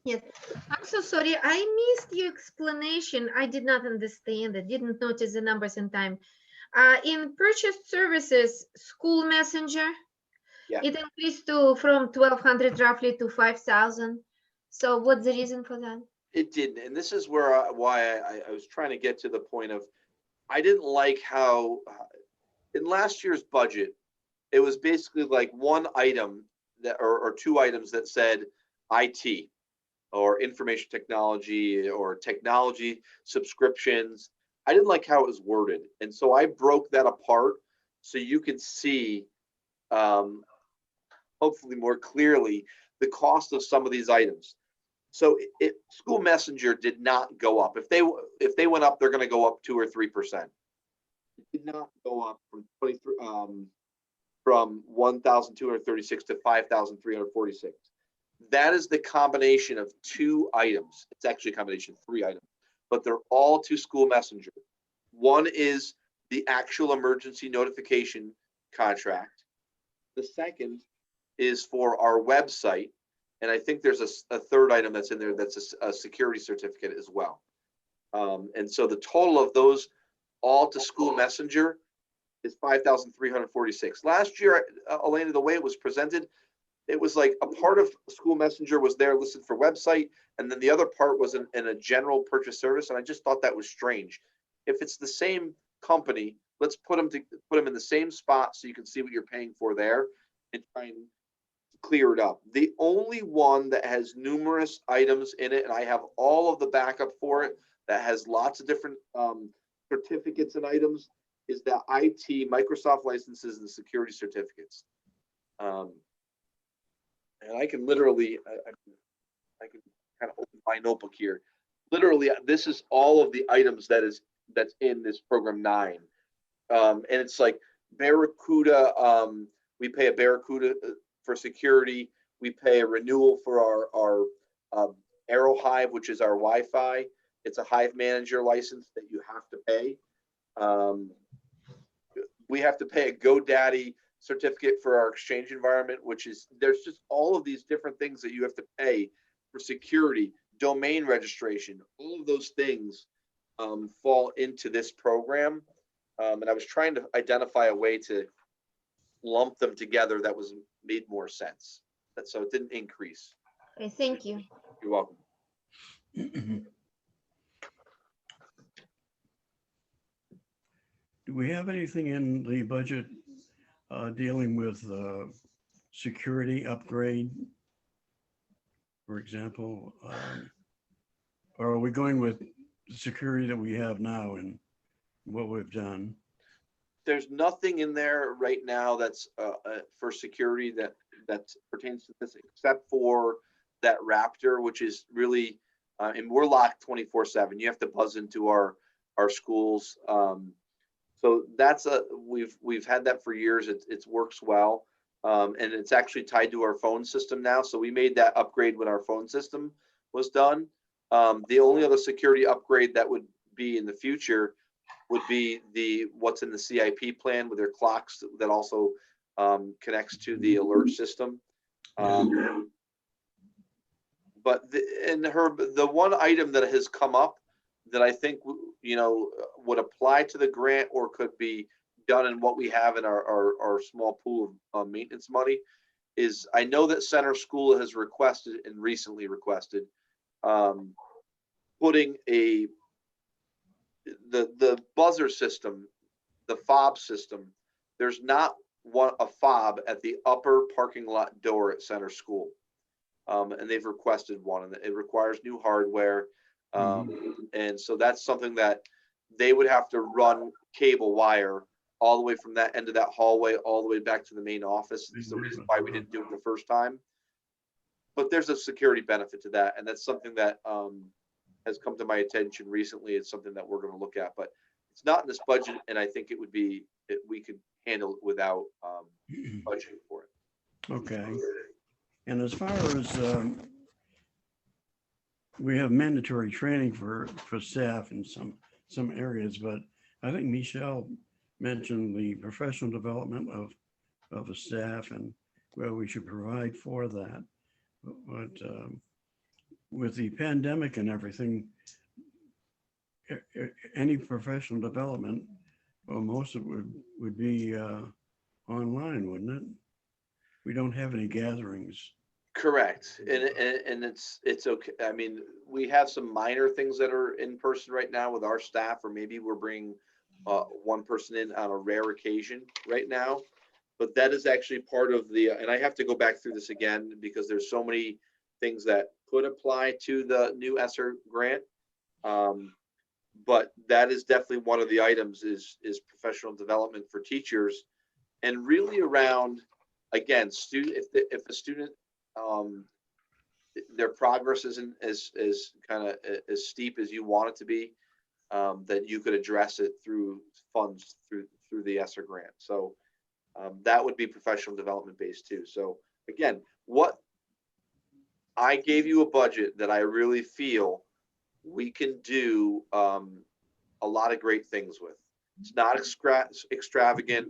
Yes, I'm so sorry. I missed your explanation. I did not understand it. Didn't notice the numbers in time. In purchased services, school messenger, Yeah. it increased from 1,200 roughly to 5,000. So what's the reason for that? It didn't, and this is where why I was trying to get to the point of I didn't like how in last year's budget it was basically like one item that or 2 items that said IT or information technology or technology subscriptions. I didn't like how it was worded. And so I broke that apart so you could see, hopefully more clearly, the cost of some of these items. So school messenger did not go up. If they went up, they're going to go up 2 or 3%. It did not go up from 23 from 1,236 to 5,346. That is the combination of 2 items. It's actually a combination of 3 items, but they're all to school messenger. One is the actual emergency notification contract. The second is for our website. And I think there's a third item that's in there that's a security certificate as well. And so the total of those all to school messenger is 5,346. Last year, Elena, the way it was presented, it was like a part of school messenger was there listed for website, and then the other part was in a general purchase service. And I just thought that was strange. If it's the same company, let's put them in the same spot so you can see what you're paying for there and try and clear it up. The only one that has numerous items in it, and I have all of the backup for it, that has lots of different certificates and items, is the IT, Microsoft licenses, and security certificates. And I can literally, I can kind of open my notebook here. Literally, this is all of the items that's in this program 9. And it's like Barracuda, we pay a Barracuda for security. We pay a renewal for our Arrow Hive, which is our Wi-Fi. It's a Hive Manager license that you have to pay. We have to pay a GoDaddy certificate for our Exchange environment, which is, there's just all of these different things that you have to pay for security, domain registration. All of those things fall into this program. And I was trying to identify a way to lump them together that made more sense. So it didn't increase. Okay, thank you. You're welcome. Do we have anything in the budget dealing with security upgrade, for example? Or are we going with the security that we have now and what we've done? There's nothing in there right now that's for security that pertains to this, except for that Raptor, which is really, and we're locked 24/7. You have to buzz into our schools. So that's we've had that for years. It works well, and it's actually tied to our phone system now. So we made that upgrade when our phone system was done. The only other security upgrade that would be in the future would be what's in the CIP plan with their clocks that also connects to the alert system. But the one item that has come up that I think would apply to the grant or could be done in what we have in our small pool of maintenance money is, I know that Center School has requested and recently requested putting the buzzer system, the fob system. There's not a fob at the upper parking lot door at Center School, and they've requested one, and it requires new hardware. And so that's something that they would have to run cable wire all the way from that end of that hallway all the way back to the main office. It's the reason why we didn't do it the first time. But there's a security benefit to that, and that's something that has come to my attention recently. It's something that we're going to look at, but it's not in this budget, and I think it would be we could handle it without budgeting for it. Okay. And as far as we have mandatory training for staff in some areas, but I think Michelle mentioned the professional development of the staff and where we should provide for that. But with the pandemic and everything, any professional development, well, most of it would be online, wouldn't it? We don't have any gatherings. Correct, and it's okay. I mean, we have some minor things that are in person right now with our staff, or maybe we're bringing one person in on a rare occasion right now. But that is actually part of the, and I have to go back through this again because there's so many things that could apply to the new ESSER grant. But that is definitely one of the items is professional development for teachers, and really around, again, if a student, their progress isn't as kind of as steep as you want it to be, that you could address it through funds through the ESSER grant. So that would be professional development based too. So again, what I gave you a budget that I really feel we can do a lot of great things with. It's not extravagant.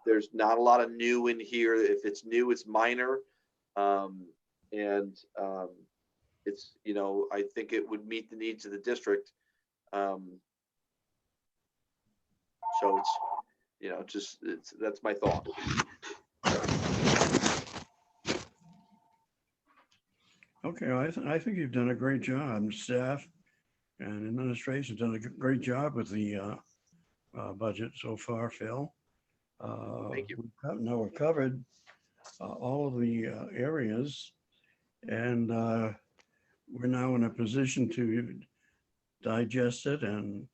There's not a lot of new in here. If it's new, it's minor. It's, you know, I think it would meet the needs of the district. So it's, you know, just that's my thought. Okay, I think you've done a great job. Staff and administration done a great job with the budget so far, Phil. Thank you. We're covered all of the areas, and we're now in a position to digest it and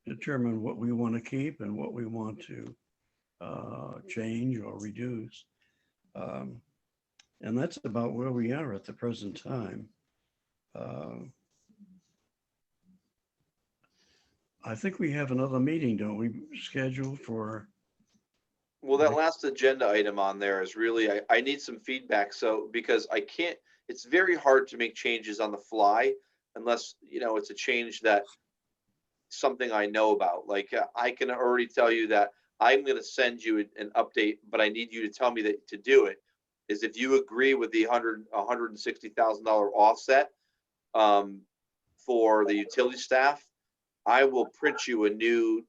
determine what we want to keep and what we want to change or reduce. And that's about where we are at the present time. I think we have another meeting, don't we, scheduled for? Well, that last agenda item on there is really, I need some feedback. So, because I can't, it's very hard to make changes on the fly unless, you know, it's a change that something I know about. Like I can already tell you that I'm going to send you an update, but I need you to tell me that to do it is if you agree with the $160,000 offset for the utility staff, I will print you a new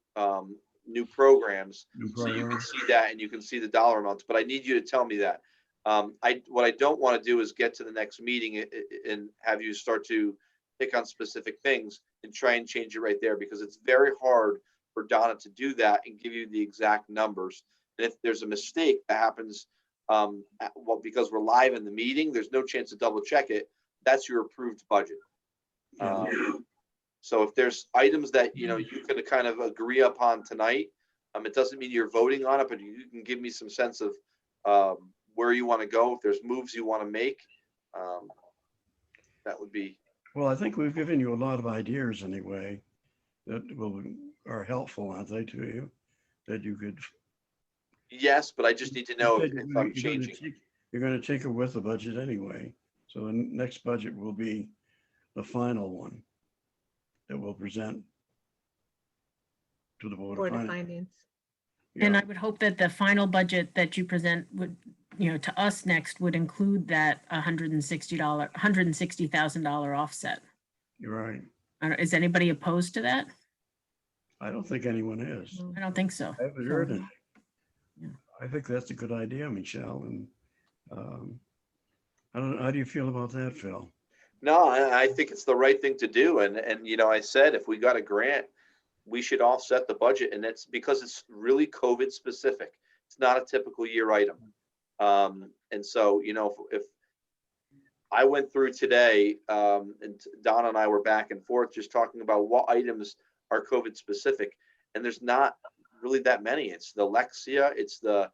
programs so you can see that and you can see the dollar amounts. But I need you to tell me that. What I don't want to do is get to the next meeting and have you start to pick on specific things and try and change it right there, because it's very hard for Donna to do that and give you the exact numbers. And if there's a mistake that happens, well, because we're live in the meeting, there's no chance to double check it. That's your approved budget. So if there's items that, you know, you can kind of agree upon tonight, it doesn't mean you're voting on it, but you can give me some sense of where you want to go. If there's moves you want to make, that would be. Well, I think we've given you a lot of ideas anyway that are helpful, aren't they, to you? That you could. Yes, but I just need to know if I'm changing. You're going to take it with the budget anyway. So the next budget will be the final one that we'll present to the Board of Finance. And I would hope that the final budget that you present would, you know, to us next would include that $160,000 offset. You're right. Is anybody opposed to that? I don't think anyone is. I don't think so. I haven't heard it. Yeah. I think that's a good idea, Michelle. And I don't know, how do you feel about that, Phil? No, I think it's the right thing to do. And you know, I said, if we got a grant, we should offset the budget. And that's because it's really COVID specific. It's not a typical year item. And so, you know, if I went through today and Donna and I were back and forth just talking about what items are COVID specific, and there's not really that many. It's the Lexia, it's the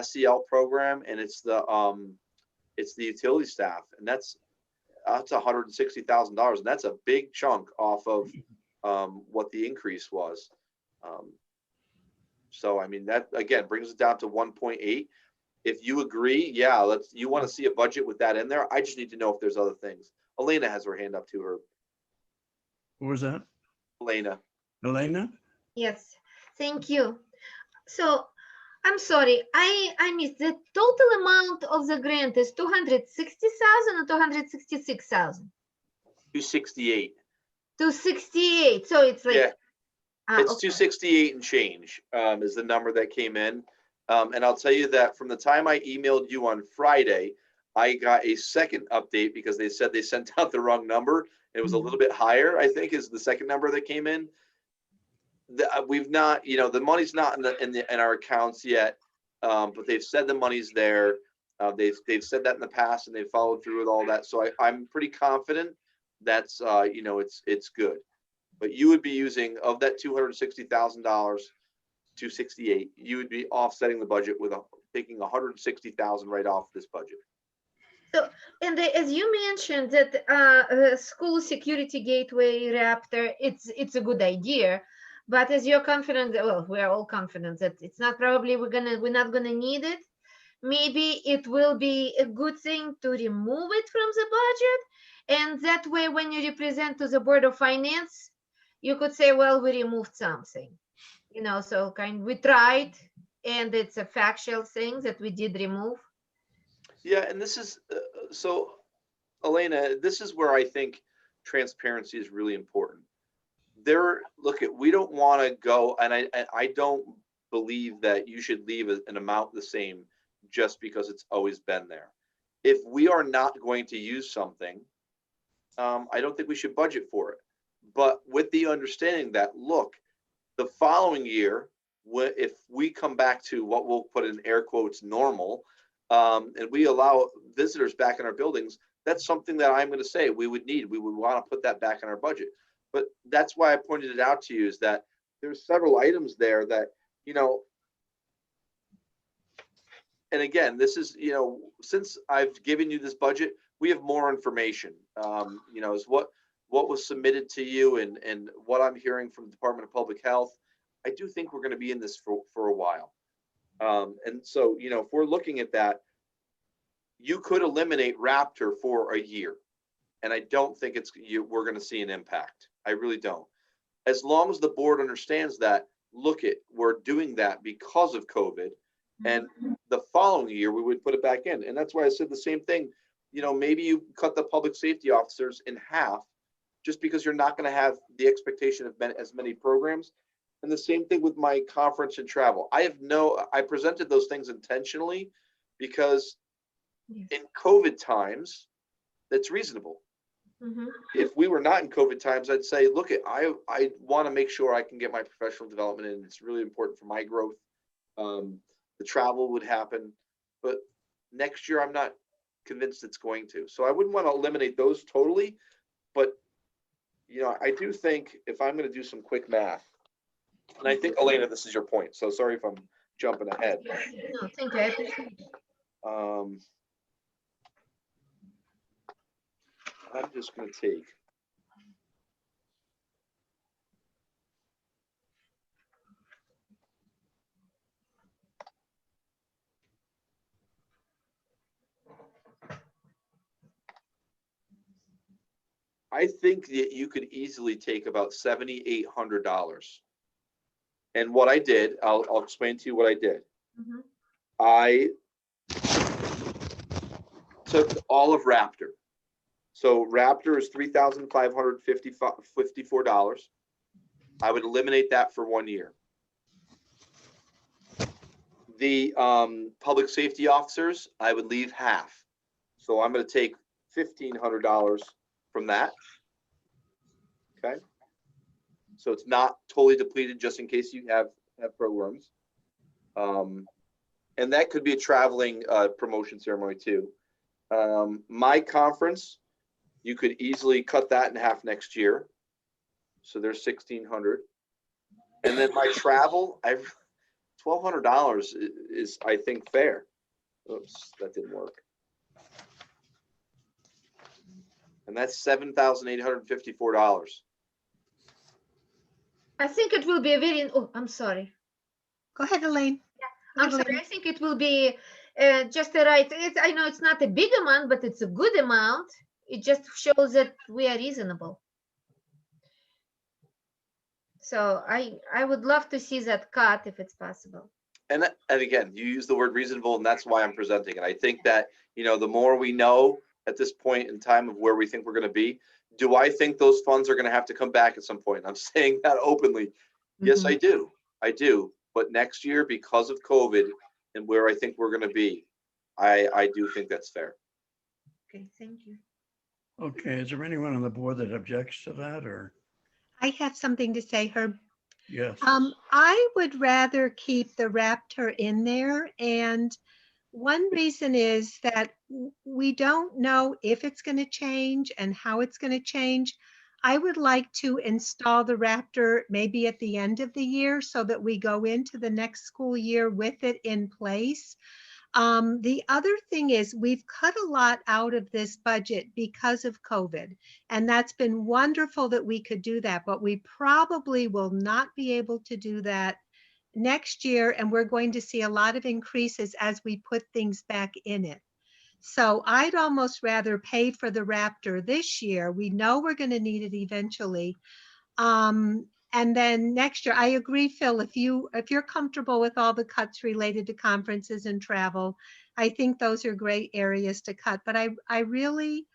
SEL program, and it's the utility staff, and that's $160,000, and that's a big chunk off of what the increase was. So I mean, that again brings it down to 1.8. If you agree, yeah, you want to see a budget with that in there. I just need to know if there's other things. Elena has her hand up to her. Who was that? Elena. Yes, thank you. So I'm sorry, I missed the total amount of the grant is 260,000 or 266,000? 268. 268. So it's like, Yeah, it's okay. 268 and change is the number that came in. And I'll tell you that from the time I emailed you on Friday, I got a second update because they said they sent out the wrong number. It was a little bit higher, I think, is the second number that came in. We've not, you know, the money's not in our accounts yet, but they've said the money's there. They've said that in the past and they've followed through with all that. So I'm pretty confident that's, you know, it's good. But you would be using, of that $260,000, 268, you would be offsetting the budget with taking 160,000 right off this budget. So, and as you mentioned that school security gateway Raptor, it's a good idea, but as you're confident, well, we're all confident that it's not probably we're not gonna need it. Maybe it will be a good thing to remove it from the budget, and that way, when you represent to the Board of Finance, you could say, well, we removed something, you know. So we tried, and it's a factual thing that we did remove. Yeah, and this is, so Elena, this is where I think transparency is really important. We don't want to go, and I don't believe that you should leave an amount the same just because it's always been there. If we are not going to use something, I don't think we should budget for it. But with the understanding that, look, the following year, if we come back to what we'll put in air quotes normal, and we allow visitors back in our buildings, that's something that I'm going to say we would want to put that back in our budget. But that's why I pointed it out to you, is that there's several items there that, you know, and again, this is, you know, since I've given you this budget, we have more information, you know, is what was submitted to you and what I'm hearing from the Department of Public Health. I do think we're going to be in this for a while. And so, you know, if we're looking at that, you could eliminate Raptor for a year. And I don't think we're going to see an impact. I really don't. As long as the board understands that, we're doing that because of COVID. And the following year, we would put it back in. And that's why I said the same thing. You know, maybe you cut the public safety officers in half just because you're not going to have the expectation of as many programs. And the same thing with my conference and travel. I presented those things intentionally because in COVID times, that's reasonable. Mm-hmm. If we were not in COVID times, I'd say, look, I want to make sure I can get my professional development in. It's really important for my growth. The travel would happen, but next year I'm not convinced it's going to. So I wouldn't want to eliminate those totally, but you know, I do think if I'm going to do some quick math, and I think, Elena, this is your point, so sorry if I'm jumping ahead. No, thank you. I appreciate it. I'm just going to take. I think that you could easily take about $7,800. And what I did, I'll explain to you what I did. Mm-hmm. I took all of Raptor. So Raptor is $3,554. I would eliminate that for 1 year. The public safety officers, I would leave half. So I'm going to take $1,500 from that. Okay. So it's not totally depleted, just in case you have programs. And that could be a traveling promotion ceremony too. My conference, you could easily cut that in half next year. So there's $1,600. And then my travel, $1,200 is, I think, fair. Oops, that didn't work. And that's $7,854. I think it will be a very, oh, I'm sorry. Go ahead, Elaine. I'm sorry. I think it will be just a right. I know it's not a big amount, but it's a good amount. It just shows that we are reasonable. So I would love to see that cut if it's possible. And again, you use the word reasonable, and that's why I'm presenting it. I think that, you know, the more we know at this point in time of where we think we're going to be, do I think those funds are going to have to come back at some point? I'm saying that openly. Yes, I do. I do. But next year, because of COVID and where I think we're going to be, I do think that's fair. Okay, thank you. Okay, is there anyone on the board that objects to that, or? I have something to say, Herb. Yes. I would rather keep the Raptor in there, and One reason is that we don't know if it's going to change and how it's going to change. I would like to install the Raptor maybe at the end of the year so that we go into the next school year with it in place. The other thing is we've cut a lot out of this budget because of COVID, and that's been wonderful that we could do that, but we probably will not be able to do that next year, and we're going to see a lot of increases as we put things back in it. So I'd almost rather pay for the Raptor this year. We know we're going to need it eventually. And then next year, I agree, Phil, if you're comfortable with all the cuts related to conferences and travel, I think those are great areas to cut. But I really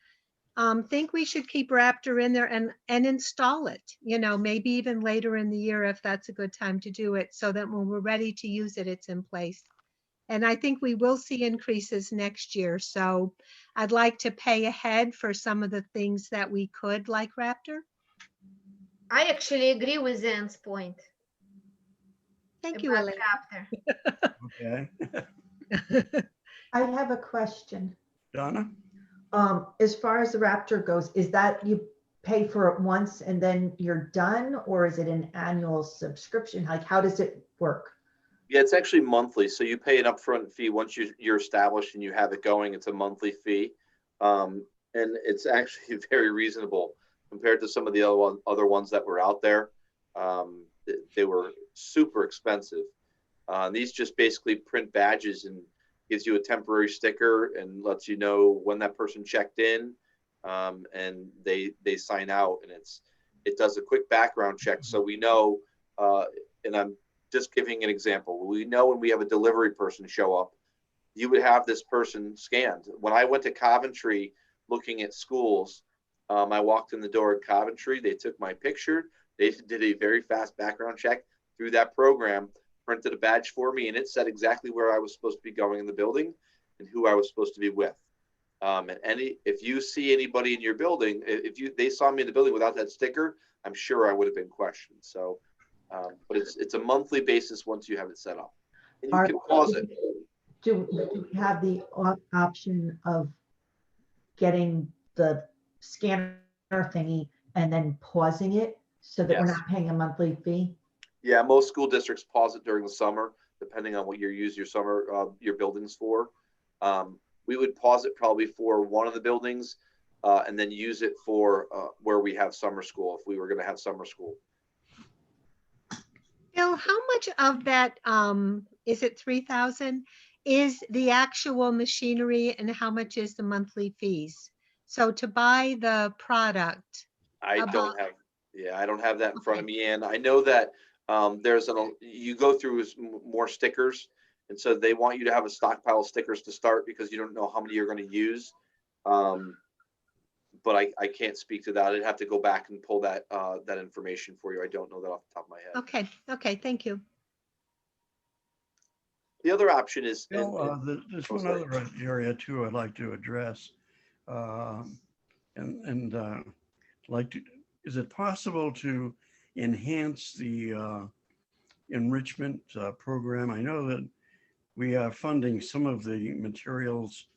think we should keep Raptor in there and install it, maybe even later in the year if that's a good time to do it, so that when we're ready to use it, it's in place. And I think we will see increases next year. So I'd like to pay ahead for some of the things that we could, like Raptor. I actually agree with Ann's point. Thank you, about Elaine. Raptor. Okay. I have a question. Donna? As far as the Raptor goes, is that you pay for it once and then you're done, or is it an annual subscription? Like, how does it work? Yeah, it's actually monthly. So you pay an upfront fee once you're established and you have it going. It's a monthly fee, and it's actually very reasonable compared to some of the other ones that were out there. They were super expensive. These just basically print badges and gives you a temporary sticker and lets you know when that person checked in, and they sign out, and it does a quick background check, so we know. And I'm just giving an example. We know when we have a delivery person show up, you would have this person scanned. When I went to Coventry looking at schools, I walked in the door at Coventry. They took my picture. They did a very fast background check through that program, printed a badge for me, and it said exactly where I was supposed to be going in the building and who I was supposed to be with. And if you see anybody in your building, they saw me in the building without that sticker, I'm sure I would have been questioned. So, but it's a monthly basis once you have it set up, and you can pause it. Do we have the option of getting the scanner thingy and then pausing it so that we're Yes. not paying a monthly fee? Yeah, most school districts pause it during the summer, depending on what you use your your buildings for. We would pause it probably for one of the buildings, and then use it for where we have summer school, if we were going to have summer school. Bill, how much of that, is it 3,000, is the actual machinery and how much is the monthly fees? So to buy the product, I don't have that in front of Okay. me, and I know that you go through more stickers, and so they want you to have a stockpile of stickers to start because you don't know how many you're going to use. But I can't speak to that. I'd have to go back and pull that information for you. I don't know that off the top of my head. okay, thank you. The other option is, Bill, there's oh, one sorry. other area too I'd like to address. Is it possible to enhance the enrichment program? I know that we are funding some of the materials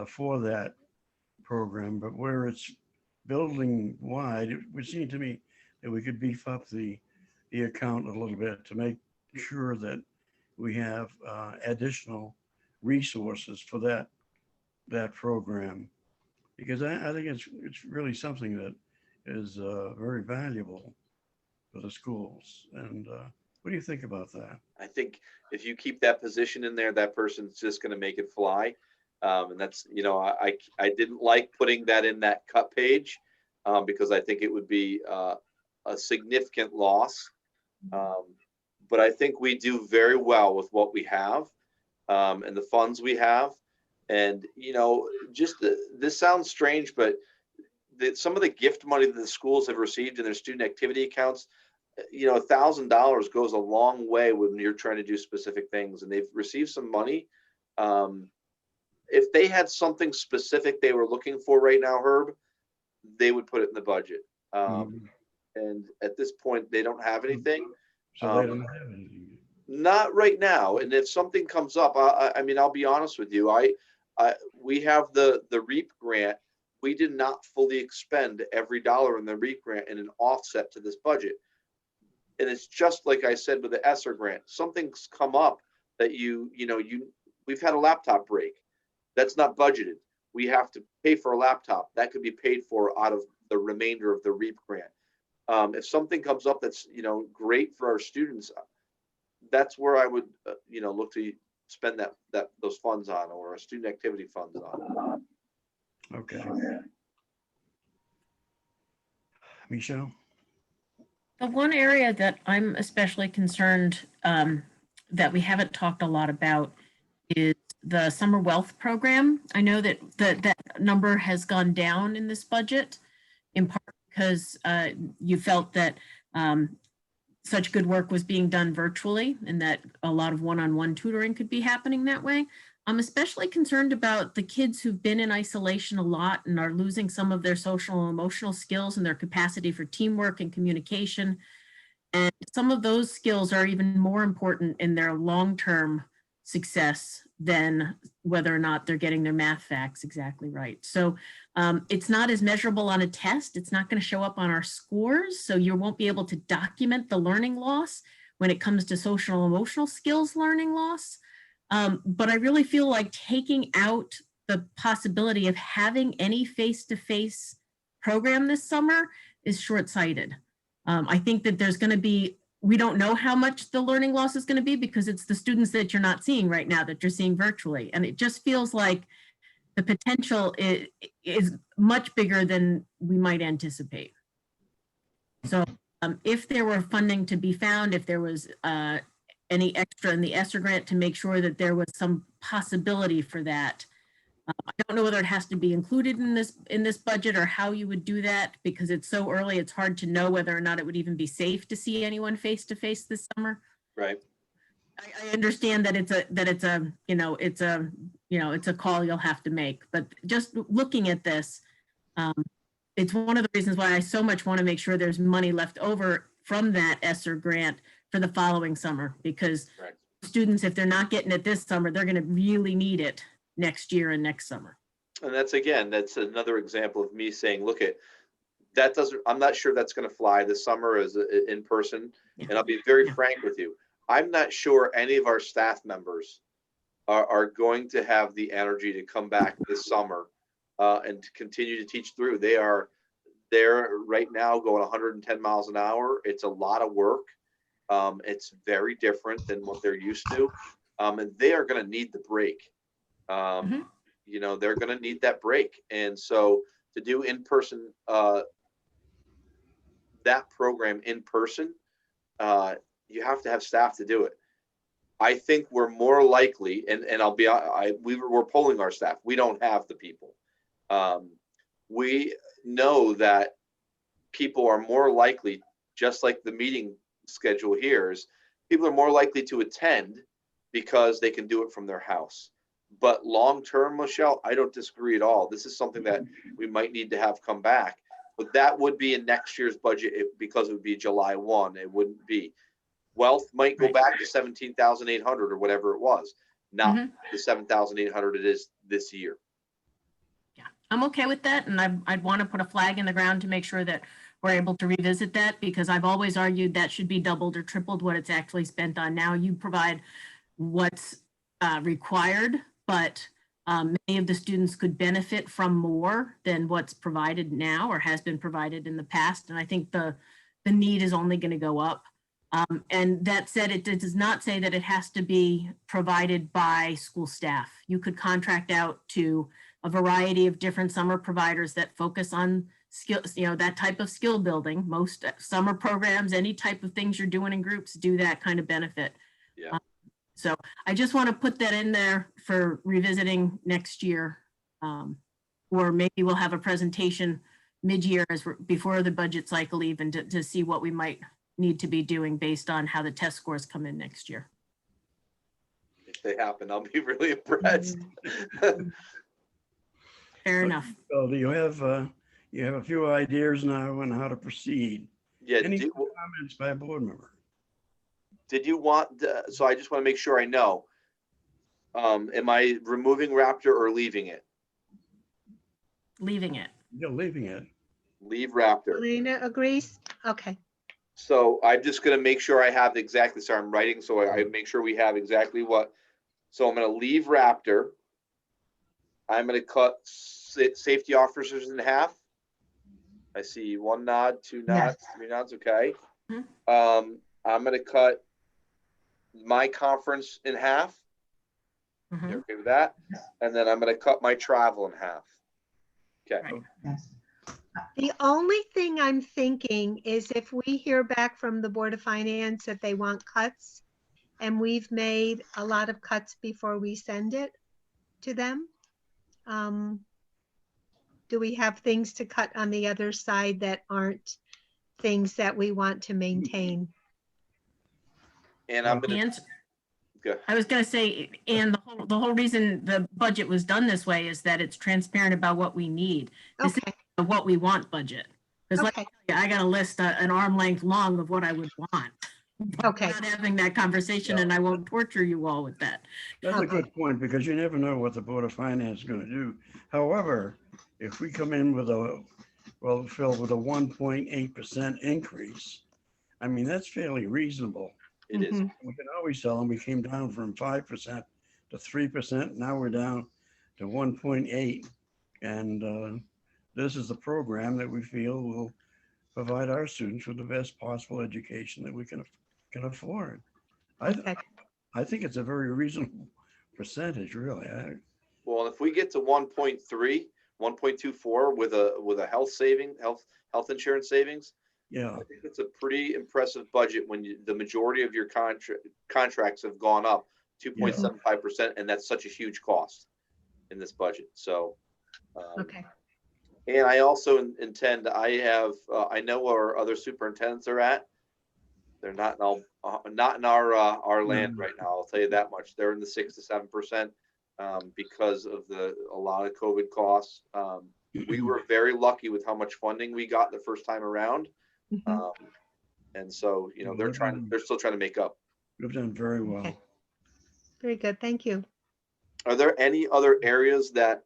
for that program, but where it's building wide, it would seem to me that we could beef up the account a little bit to make sure that we have additional resources for that program, because I think it's really something that is very valuable for the schools. And what do you think about that? I think if you keep that position in there, that person's just going to make it fly. And that's, I didn't like putting that in that cut page because I think it would be a significant loss. But I think we do very well with what we have and the funds we have. And, this sounds strange, but some of the gift money that the schools have received in their student activity accounts, $1,000 goes a long way when you're trying to do specific things, and they've received some money. If they had something specific they were looking for right now, Herb, they would put it in the budget. And at this point, they don't have anything. So they don't have anything. Not right now. And if something comes up, I mean, I'll be honest with you. We have the REAP grant. We did not fully expend every dollar in the REAP grant in an offset to this budget. And it's just like I said with the ESSER grant. Something's come up that we've had a laptop break. That's not budgeted. We have to pay for a laptop. That could be paid for out of the remainder of the REAP grant. If something comes up that's, great for our students, that's where I would, look to spend those funds on, or a student activity funds on. Okay. Michelle? The one area that I'm especially concerned that we haven't talked a lot about is the summer wealth program. I know that that number has gone down in this budget, in part because you felt that such good work was being done virtually and that a lot of one-on-one tutoring could be happening that way. I'm especially concerned about the kids who've been in isolation a lot and are losing some of their social and emotional skills and their capacity for teamwork and communication. And some of those skills are even more important in their long-term success than whether or not they're getting their math facts exactly right. So it's not as measurable on a test. It's not going to show up on our scores. So you won't be able to document the learning loss when it comes to social and emotional skills learning loss. But I really feel like taking out the possibility of having any face-to-face program this summer is short-sighted. I think that there's going to be, we don't know how much the learning loss is going to be because it's the students that you're not seeing right now that you're seeing virtually. And it just feels like the potential is much bigger than we might anticipate. So if there were funding to be found, if there was any extra in the ESSER grant to make sure that there was some possibility for that. I don't know whether it has to be included in this budget or how you would do that, because it's so early, it's hard to know whether or not it would even be safe to see anyone face to face this summer. Right. I understand that it's a call you'll have to make, but just looking at this, it's one of the reasons why I so much want to make sure there's money left over from that ESSER grant for the following summer, because Right. students, if they're not getting it this summer, they're going to really need it next year and next summer. And that's another example of me saying, look, I'm not sure that's going to fly this summer as in person. Yeah. And I'll be very Yeah. frank with you. I'm not sure any of our staff members are going to have the energy to come back this summer and to continue to teach through. They're right now going 110 miles an hour. It's a lot of work. It's very different than what they're used to. And they are going to need the break. They're going to need that break. And so to do in-person, that program in person, you have to have staff to do it. I think we're more likely, and we're polling our staff. We don't have the people. We know that people are more likely, just like the meeting schedule here is, people are more likely to attend because they can do it from their house. But long-term, Michelle, I don't disagree at all. This is something that we might need to have come back, but that would be in next year's budget because it would be July 1. It wouldn't be. Wealth might go back to 17,800 or whatever it was, not the 7,800 it is this year. Yeah, I'm okay with that. And I'd want to put a flag in the ground to make sure that we're able to revisit that, because I've always argued that should be doubled or tripled what it's actually spent on. Now you provide what's required, but many of the students could benefit from more than what's provided now or has been provided in the past. And I think the need is only going to go up. And that said, it does not say that it has to be provided by school staff. You could contract out to a variety of different summer providers that focus on skills, that type of skill building. Most summer programs, any type of things you're doing in groups, do that kind of benefit. Yeah. So I just want to put that in there for revisiting next year. Or maybe we'll have a presentation mid-year before the budget cycle even to see what we might need to be doing based on how the test scores come in next year. If they happen, I'll be really impressed. Fair enough. So do you have a few ideas now on how to proceed? Yeah. Any comments by a board member? Did you want, so I just want to make sure I know. Am I removing Raptor or leaving it? Leaving it. You're leaving it. Leave Raptor. Elena agrees? Okay, So I'm just gonna make sure I have exactly, sorry, I'm writing, so I make sure we have exactly what. So I'm gonna leave Raptor. I'm gonna cut safety officers in half. I see one nod, two nods, three nods, okay. Mhm. I'm gonna cut my conference in half. Mhm. You okay with that? And then I'm gonna cut my travel in half. Okay. Right. Yes. the only thing I'm thinking is if we hear back from the Board of Finance that they want cuts, and we've made a lot of cuts before we send it to them, do we have things to cut on the other side that aren't things that we want to maintain? And I'm The gonna, answer, go. I was gonna say, and the whole reason the budget was done this way is that it's transparent about what we need. This Okay, is a what we want budget. Because like, okay, I got a list, an arm length long of what I would want. okay, Not having that conversation, and I won't torture you all with that. That's a Okay. good point, because you never know what the Board of Finance is gonna do. However, if we come in with a, well, Phil, with a 1.8% increase, I mean, that's fairly reasonable. It is. Mhm. We can always tell them we came down from 5% to 3%. Now we're down to 1.8. And this is the program that we feel will provide our students with the best possible education that we can afford. Okay. I think it's a very reasonable percentage, really. Well, if we get to 1.3, 1.24 with a health insurance savings, Yeah, I think it's a pretty impressive budget when the majority of your contracts have gone up 2.75%, and that's such a huge cost in this budget. So, Okay, and I also intend, I know where other superintendents are at. They're not in our land right now. I'll tell you that much. They're in the 6 to 7% because of a lot of COVID costs. We were very lucky with how much funding we got the first time around. Mhm. And so, they're still trying to make up. we've done very well. Okay. Very good, thank you. Are there any other areas that,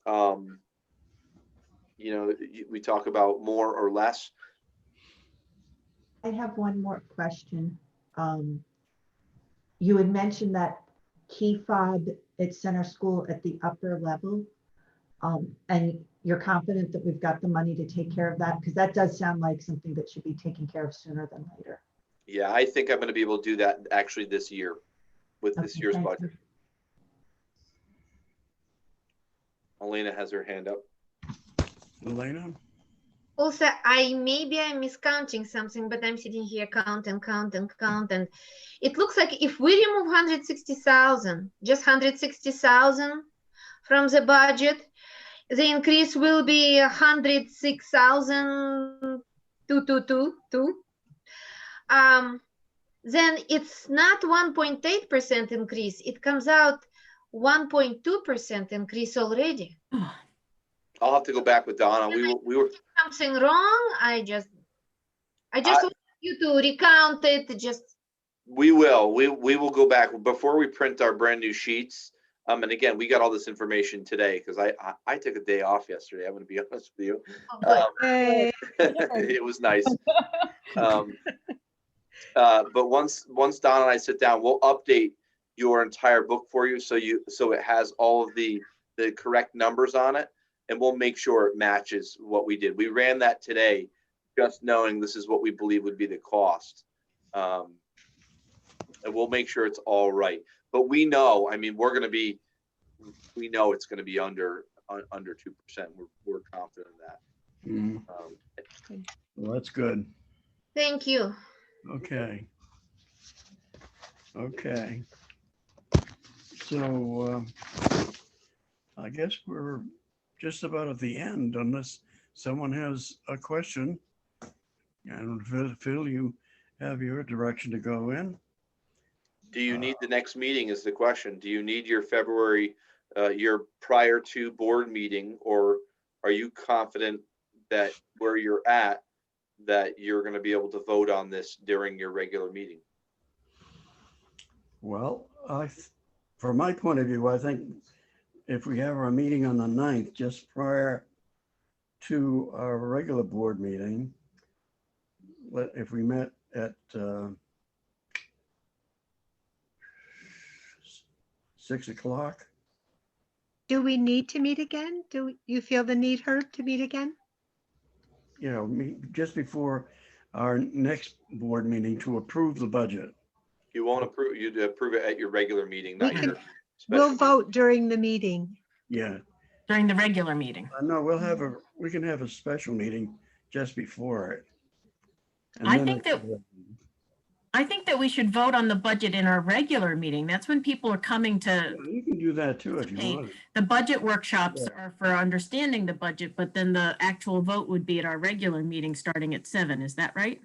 we talk about more or less? I have one more question. You had mentioned that key fob at center school at the upper level. And you're confident that we've got the money to take care of that? Because that does sound like something that should be taken care of sooner than later. Yeah, I think I'm going to be able to do that actually this year with this Okay, year's thank budget. Elena has her hand up. Elena? Also, maybe I'm miscounting something, but I'm sitting here count, and it looks like if we remove 160,000, just 160,000 from the budget, the increase will be 106,222. Then it's not 1.8% increase. It comes out 1.2% increase already. I'll have to go back with Donna. We were Something wrong? I just want you to recount it. we will go back before we print our brand new sheets. And again, we got all this information today because I took a day off yesterday. I'm going to be honest with you. Hey, It was nice. But once Donna and I sit down, we'll update your entire book for you so it has all of the correct numbers on it, and we'll make sure it matches what we did. We ran that today, just knowing this is what we believe would be the cost, and we'll make sure it's all right. But we know, I mean, we know it's going to be under 2%. We're confident in that. Mhm. Well, that's good. Thank you. Okay. Okay. So I guess we're just about at the end unless someone has a question. And Phil, you have your direction to go in. Do you need the next meeting is the question. Do you need your February, your prior to board meeting, or are you confident that where you're at, that you're going to be able to vote on this during your regular meeting? Well, from my point of view, I think if we have our meeting on the 9th, just prior to our regular board meeting, if we met at 6 o'clock, Do we need to meet again? Do you feel the need, Herb, to meet again? you know, just before our next board meeting to approve the budget. You won't approve, you'd approve it at your regular meeting, not We your can- special. We'll meeting. vote during the meeting. Yeah, During the regular meeting. no, we can have a special meeting just before it. And I then think that we should vote on the budget in our regular meeting. That's when people are coming to, You can do that too if you Hey. want. the budget workshops Yeah. are for understanding the budget, but then the actual vote would be at our regular meeting starting at 7. Is that right?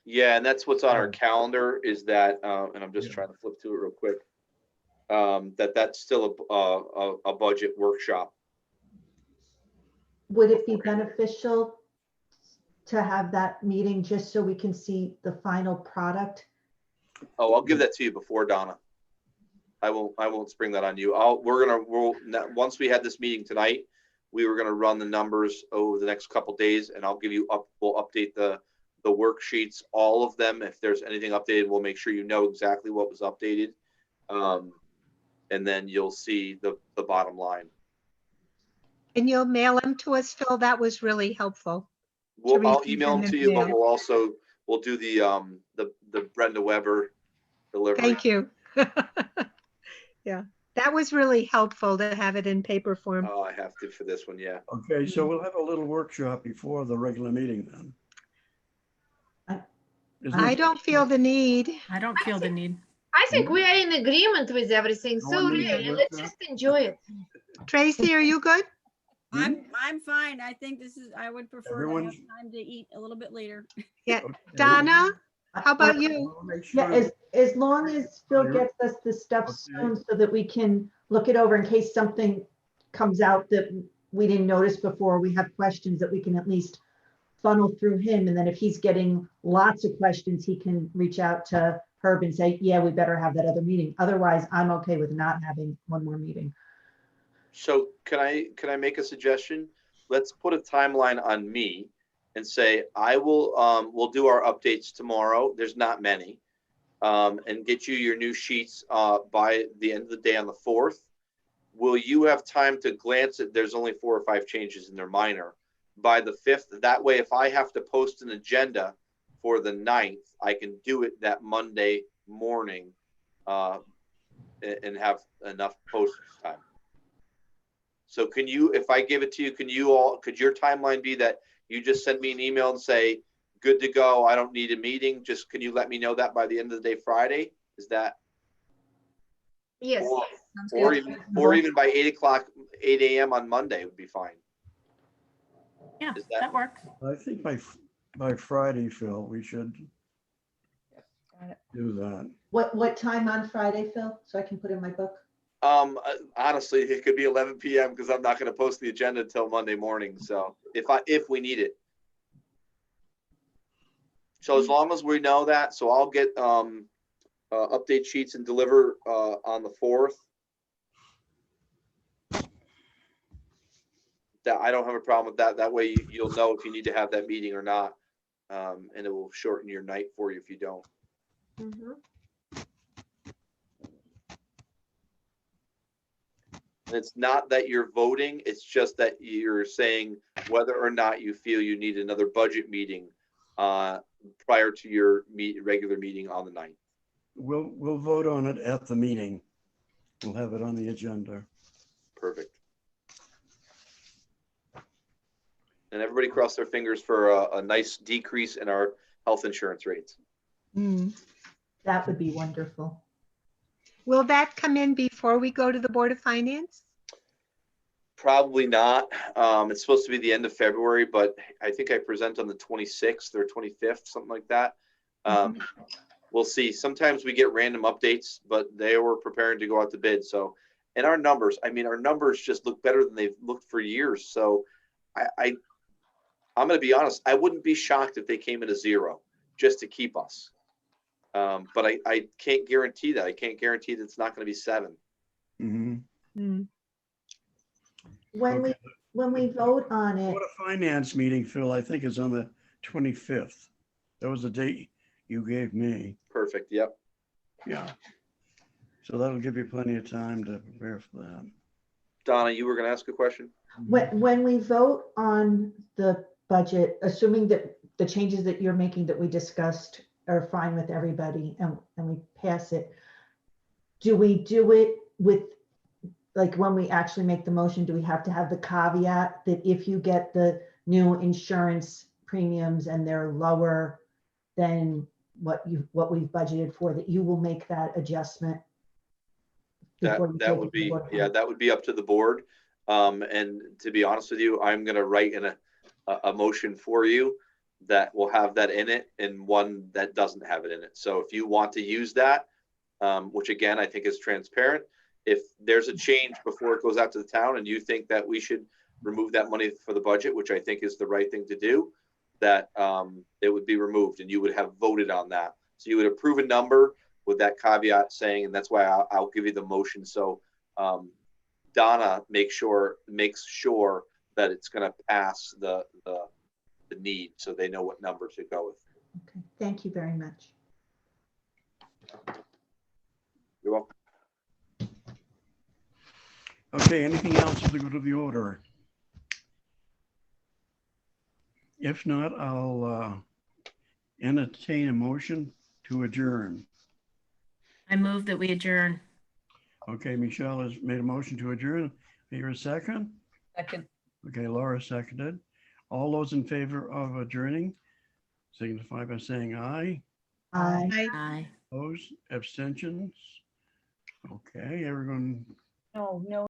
Yeah, and that's what's on our Yeah. calendar is that, and I'm just Yeah. trying to flip to it real quick. That's still a budget workshop. Would it be beneficial to have that meeting just so we can see the final product? Oh, I'll give that to you before, Donna. I won't spring that on you. Once we had this meeting tonight, we were gonna run the numbers over the next couple days, and I'll give you we'll update the worksheets, all of them. If there's anything updated, we'll make sure you know exactly what was updated. And then you'll see the bottom line. And you'll mail them to us, Phil? That was really helpful. I'll receive email them them to in you, but mail. we'll do the Brenda Weber delivery. Thank you. Yeah, that was really helpful to have it in paper form. Oh, I have to for this one, yeah. Okay, so we'll have a little workshop before the regular meeting then. Isn't I it? don't feel the need. I don't feel the need. I think we are in agreement with everything, No so one needs really, to let's work just enjoy it. Tracy, are you good? I'm fine. I think I would prefer to have Everyone's- time to eat a little bit later. Yeah. Okay. Donna, how about you? We'll make Yeah, sure- as long as Phil You're- gets us the stuff Okay. soon so that we can look it over in case something comes out that we didn't notice before, we have questions that we can at least funnel through him. And then if he's getting lots of questions, he can reach out to Herb and say, yeah, we better have that other meeting. Otherwise, I'm okay with not having one more meeting. So can I make a suggestion? Let's put a timeline on me and say, we'll do our updates tomorrow. There's not many. And get you your new sheets by the end of the day on the 4th. Will you have time to glance at, there's only 4 or 5 changes and they're minor, by the 5th? That way, if I have to post an agenda for the 9th, I can do it that Monday morning and have enough post time. So can you, if I give it to you, could your timeline be that you just send me an email and say, good to go, I don't need a meeting, just can you let me know that by the end of the day Friday? Is that? Yes. Sounds Or good. even by 8 a.m. on Monday would be fine. Yeah, Is that- that works. I think by Friday, Phil, we should Got it. do that. What time on Friday, Phil? So I can put in my book? Honestly, it could be 11 p.m. because I'm not going to post the agenda until Monday morning. So if we need it. So as long as we know that, so I'll get update sheets and deliver on the 4th. That I don't have a problem with that. That way you'll know if you need to have that meeting or not, and it will shorten your night for you if you don't. Mhm. And it's not that you're voting, it's just that you're saying whether or not you feel you need another budget meeting prior to your regular meeting on the 9th. We'll vote on it at the meeting. We'll have it on the agenda. Perfect. And everybody cross their fingers for a nice decrease in our health insurance rates. That would be wonderful. Will that come in before we go to the Board of Finance? Probably not. It's supposed to be the end of February, but I think I present on the 26th or 25th, something like that. We'll see. Sometimes we get random updates, but they were preparing to go out to bid. So, and our numbers, I mean, our numbers just look better than they've looked for years. So I'm going to be honest. I wouldn't be shocked if they came in a 0 just to keep us. But I can't guarantee that. I can't guarantee that it's not going to be 7. Mhm. Mm. When we, Okay. when we vote on it, Board of Finance meeting, Phil, I think is on the 25th. That was the date you gave me. Perfect. Yep. Yeah. So that'll give you plenty of time to prepare for that. Donna, you were going to ask a question? when we vote on the budget, assuming that the changes that you're making that we discussed are fine with everybody and we pass it, do we do it with, like, when we actually make the motion, do we have to have the caveat that if you get the new insurance premiums and they're lower than what we've budgeted for, that you will make that adjustment? before you That take would it to the be, board of yeah, finance? that would be up to the board. And to be honest with you, I'm going to write in a motion for you that will have that in it and one that doesn't have it in it. So if you want to use that, which again, I think is transparent, if there's a change before it goes out to the town and you think that we should remove that money for the budget, which I think is the right thing to do, that it would be removed and you would have voted on that. So you would approve a number with that caveat saying, and that's why I'll give you the motion. So Donna makes sure that it's going to pass the need, so they know what number to go with. Okay, thank you very much. You're welcome. Okay, anything else for the good of the order? If not, I'll entertain a motion to adjourn. I move that we adjourn. Okay, Michelle has made a motion to adjourn. Here a second? Second. Okay, Laura seconded. All those in favor of adjourning signify by saying aye. Aye. Aye. Opposed, abstentions? Okay, everyone No, no.